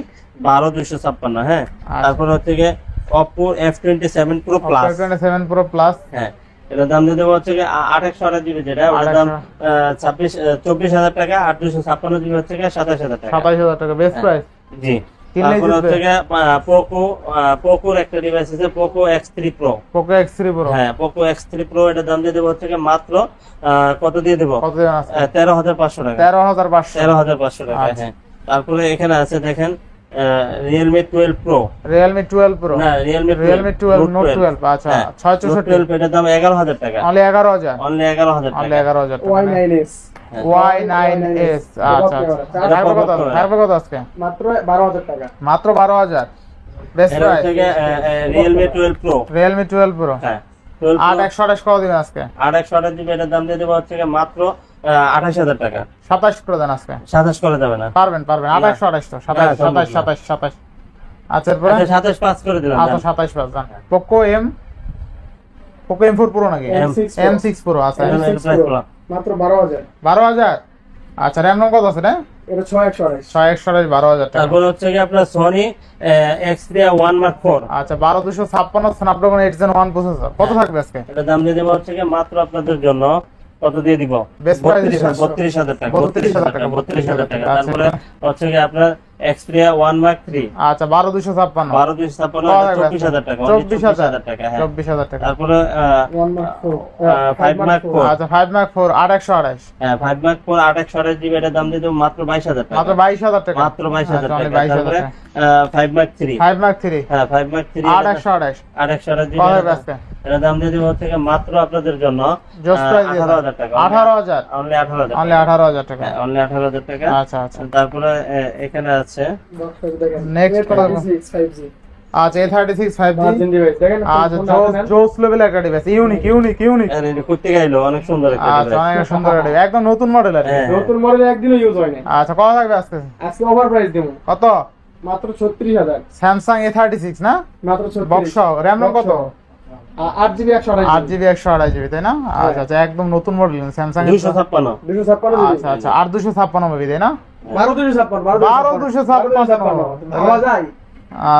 12 256। হ্যাঁ, আচ্ছা। তারপর হচ্ছে গিয়ে Oppo F27 Pro Plus। Oppo 27 Pro Plus হ্যাঁ, এটার দাম দিয়ে দেবো হচ্ছে 2800 জিবি, যেটা ওটার দাম 24,000 টাকা, আর 256 জিবি হচ্ছে 27,000 টাকা। 27,000 টাকা, বেস্ট হ্যাঁ। প্রাইস। জি, কিনলেই তারপরে জিতবে। হচ্ছে পোকোর একটা ডিভাইস আছে Poco X3 Pro। Poco X3 Pro হ্যাঁ পোকো X3 Pro এটা দাম দিয়ে দেবো হচ্ছে গিয়ে মাত্র কত দিয়ে দেবো কত দিন আছে? 13,500 টাকা। 13,500 13,500 টাকা। আচ্ছা। হ্যাঁ তারপরে এখানে আছে দেখেন Realme 12 Pro। Realme 12 Pro না Realme 12 Note 12 আচ্ছা হ্যাঁ, 664 Note 12 এটার দাম 11,000 টাকা। অনলি 11,000 অনলি 11,000 অনলি টাকা। 11,000 টাকা Y9s Y9s আচ্ছা আচ্ছা এটা থাকবে কত পকেট থাকবে কত আজকে? মাত্র 12,000 টাকা। মাত্র 12,000 বেস্ট এটা প্রাইস। হচ্ছে গিয়ে Realme 12 Pro। Realme 12 Pro হ্যাঁ 12 Pro 8/128 কত দিন আজকে? 8/128 জিবি এটার দাম দিয়ে দেবো হচ্ছে গিয়ে মাত্র 28,000 টাকা। 27 করে দেন আজকে। 27 করে যাবে না? পারবেন 8/128 তো 27 সম্ভব না। 27 আচ্ছা এরপরে আচ্ছা 27.5 করে দিলাম। আচ্ছা 27 পাঁচ দেন। Poco M4 Pro নাকি? M6 Pro। M6 Pro আচ্ছা M6 M6 Pro। Pro, মাত্র 12,000। 12,000 আচ্ছা RAM কত আছে রে? এটা 6/128। 6/128 12,000 টাকা। তারপর হচ্ছে কি আপনার Sony Xperia 1 Mark 4। আচ্ছা 12256 Snapdragon 8 Gen 1 প্রসেসর কত থাকবে আজকে? এটা দাম দিয়ে দেবো হচ্ছে কি মাত্র আপনাদের জন্য কত দিয়ে দিব? Best price 32,000 টাকা। 32,000 টাকা। 32,000 টাকা। আচ্ছা। তারপরে হচ্ছে কি আপনার Xperia 1 Mark 3 আচ্ছা 12256 12,256 24,000 টাকা। 24,000 টাকা। হ্যাঁ 24,000 টাকা। তারপরে 1 Mark 4 5 Mark 4। আচ্ছা 5 Mark 4 8/128 হ্যাঁ 5 Mark 4 8/128 জিবি এটার দাম দিয়ে দেবো মাত্র 22,000 টাকা। মাত্র 22,000 টাকা। মাত্র 22,000 আচ্ছা, অনলি টাকা। 22,000 তারপরে টাকা। 5 Mark 3 5 Mark 3 হ্যাঁ 5 Mark 3 8/128 8/128 জিবি কত হবে আজকে? এটার দাম দিয়ে দেবো হচ্ছে কি মাত্র আপনাদের জন্য জোস প্রাইস 18,000 টাকা। 18,000 অনলি 18,000 অনলি 18,000 টাকা। হ্যাঁ অনলি 18,000 টাকা। আচ্ছা আচ্ছা তারপরে এখানে আছে বক্স দেখেন। Next কত? 36 5G আচ্ছা A36 5G মার্জিন ডিভাইস দেখেন। আচ্ছা জোস লেভেল একটা ডিভাইস ইউনিক করতে গেল অনেক সুন্দর একটা আচ্ছা device। অনেক সুন্দর একটা device, একদম নতুন মডেল আর কি। হ্যাঁ। নতুন মডেল একদিনও ইউজ হয় না। আচ্ছা কত থাকবে আজকে? আজকে ওভার প্রাইস দেবো কত? মাত্র 36,000। স্যামসাং A36 না মাত্র 36 বক্স RAM কত? 8GB 128 8GB 128GB তাই না? আচ্ছা আচ্ছা একদম নতুন মডেল স্যামসাং 256 256 আচ্ছা আচ্ছা আর 256 হবে তাই না? 12,256 ভাবা যায়।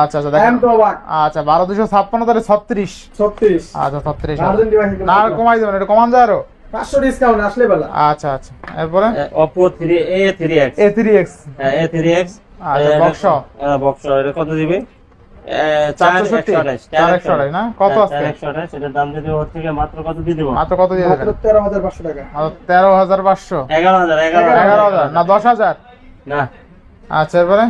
আচ্ছা আচ্ছা দেখেন এম তো অবাক। আচ্ছা 12,256 তাহলে 36 36 আচ্ছা 36 মার্জিন ডিভাইস না আর কমাই দেবেন এটা কমান যায় আরো 500 ডিসকাউন্ট আসলে বেলা। আচ্ছা আচ্ছা এরপরে Oppo A3X A3X হ্যাঁ A3X আচ্ছা বক্স বক্স এটা কত দিবে? 428 428 না কত আজকে? 428 এটার দাম যদি হচ্ছে কি মাত্র কত দিয়ে দেব? মাত্র কত দিয়ে মাত্র দেবেন? 13,500 টাকা। মাত্র 13,500 11,000 না 10,000 না। আচ্ছা এরপরে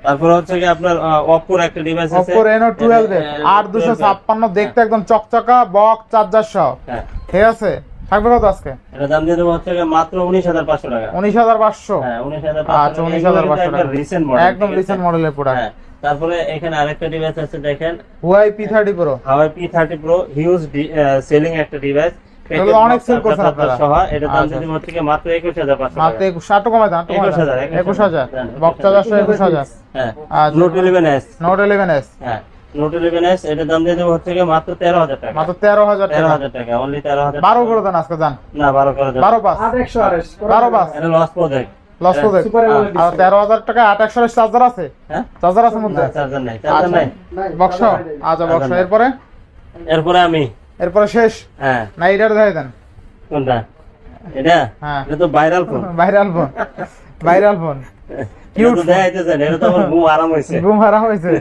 তারপর হচ্ছে কি আপনার Oppo এর একটা ডিভাইস আছে Oppo Reno 12 8,256 দেখতে একদম চকচকা বক্স চার্জার সহ হ্যাঁ ঠিক আছে থাকবে কত আজকে? এটার দাম দিয়ে দেবো হচ্ছে কি মাত্র 19,500 টাকা। 19,500 হ্যাঁ 19,500 আচ্ছা 19,500 টাকা রিসেন্ট মডেল একদম রিসেন্ট মডেলের প্রোডাক্ট হ্যাঁ তারপরে এখানে আরেকটা ডিভাইস আছে দেখেন Huawei P30 Pro Huawei P30 Pro huge selling একটা ডিভাইস এগুলো অনেক সেল করছেন আপনারা। সহ এটা দাম আচ্ছা। যদি হচ্ছে কি মাত্র 21,500 মাত্র টাকা। 21 কমাই দেন 21,000 বক্স চার্জার 21,000 হ্যাঁ আচ্ছা Note 11s Note 11s হ্যাঁ Note 11s এটার দাম দিয়ে দেবো হচ্ছে কি মাত্র 13,000 টাকা। মাত্র 13,000 টাকা 13,000 টাকা অনলি 13,000 12 করে দেন আজকে দেন না 12 করে দেব 12 পাস 8,128 12 পাস এটা loss project loss project Super AMOLED আর 13,000 টাকা 8,128 চার্জার আছে হ্যাঁ চার্জার আছে মধ্যে না চার্জার নাই চার্জার নাই নাই বক্স আচ্ছা বক্স চার্জার নাই। এরপরে এরপরে আমি এরপরে শেষ হ্যাঁ না এটার দেখাই দেন কোনটা এটা হ্যাঁ এটা তো ভাইরাল ফোন ভাইরাল ফোন এটা তো দেখাইতেছেন এটা তো আমার ঘুম আরাম হইছে ঘুম হারা হয়েছে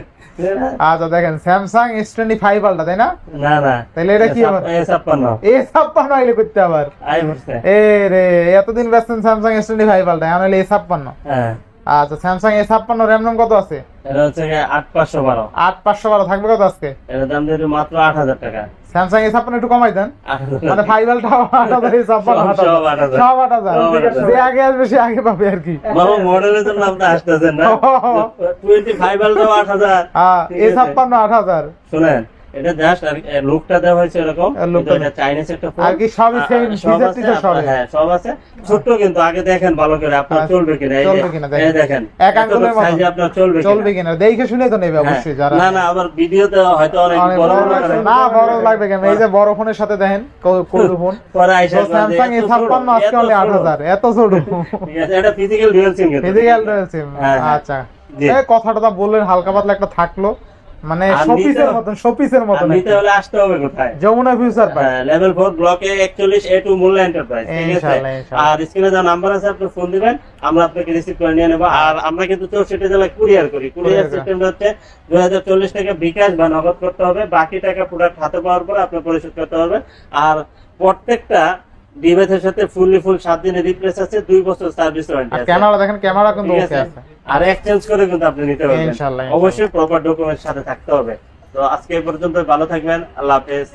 আচ্ছা দেখেন স্যামসাং S25 আলটা তাই না না না তাহলে এটা কি আবার? A56 A56 আইলে করতে আবার আই বসছে এ রে এতদিন ব্যস্ত স্যামসাং S25 আলটা এখন হইলে A56 হ্যাঁ আচ্ছা স্যামসাং A56 RAM কত আছে? এটা হচ্ছে 8512 8512 থাকবে কত আজকে? এর দাম দিয়ে দিবো মাত্র 8,000 টাকা স্যামসাং A56 একটু কমাই দেন 8,000 মানে 5 আলটাও 8,000 A56 সব 8,000 সব 8,000 যে আগে আসবে সে আগে পাবে আর কি বাবা মডেলের জন্য আপনি আসতেছেন না 25 আলটাও 8,000 A56 8,000 শুনেন এটা জাস্ট আর লুকটা দেওয়া হয়েছে এরকম লুকটা এটা চাইনিজ একটা ফোন আর কি সবই সেম সব ফিচার আছে টিচার সব আপনার- হ্যাঁ সব আছে ছোট্ট কিন্তু আগে দেখেন ভালো করে আপনার আচ্ছা, চলবে কিনা এই যে- চলবে কিনা দেখেন। এই দেখেন এক আঙ্গুলের মতো। সাইজে আপনার চলবে চলবে কিনা দেখে শুনে তো নেবে হ্যাঁ। অবশ্যই যারা না না আবার ভিডিওতে হয়তো অনেক অনেক বড় বড় বড় লাগছে। করে। না বড় লাগবে কেন এই যে বড় ফোনের সাথে দেখেন কোড ফোন পরে আইসা তো স্যামসাং A56 আজকে only 8,000 এত ছোট ঠিক আছে এটা ফিজিক্যাল ডুয়াল সিম ফিজিক্যাল রয়েছে হ্যাঁ, হ্যাঁ। আচ্ছা জি। এই কথাটা তো বললেন হালকা পাতলা একটা থাকলো মানে আর শোপিসের নিতে- মতন, শোপিসের আর মতন নিতে হলে আসতে হবে কোথায়? Jamuna future park. লেভেল 4 ব্লকে 41A2 মোল্লা এন্টারপ্রাইজ, ঠিক আছে? ইনশাআল্লাহ, ইনশাআল্লাহ। আর স্ক্রিনে যা নাম্বার আছে আপনি ফোন দিবেন, আমরা আপনাকে রিসিভ করে নিয়ে নেব। আর আমরা কিন্তু 64 জেলায় কুরিয়ার করি। Courier courier. সিস্টেমটা হচ্ছে 2040 টাকা বিকাশ বা নগদ করতে হবে, বাকি টাকা প্রোডাক্ট হাতে পাওয়ার পরে আপনি পরিশোধ করতে পারবেন। আর প্রত্যেকটা ডিভাইসের সাথে ফুল 7 দিনের রিপ্লেস আছে, 2 বছর সার্ভিস ওয়ারেন্টি আর আছে, ক্যামেরা দেখেন, ক্যামেরা কিন্তু ঠিক ওকে আছে? আছে। আর এক্সচেঞ্জ করে কিন্তু আপনি নিতে পারবেন, ইনশাআল্লাহ, অবশ্যই প্রপার ডকুমেন্ট সাথে থাকতে হবে। তো আজকে এই পর্যন্ত, ভালো থাকবেন, আল্লাহ হাফেজ।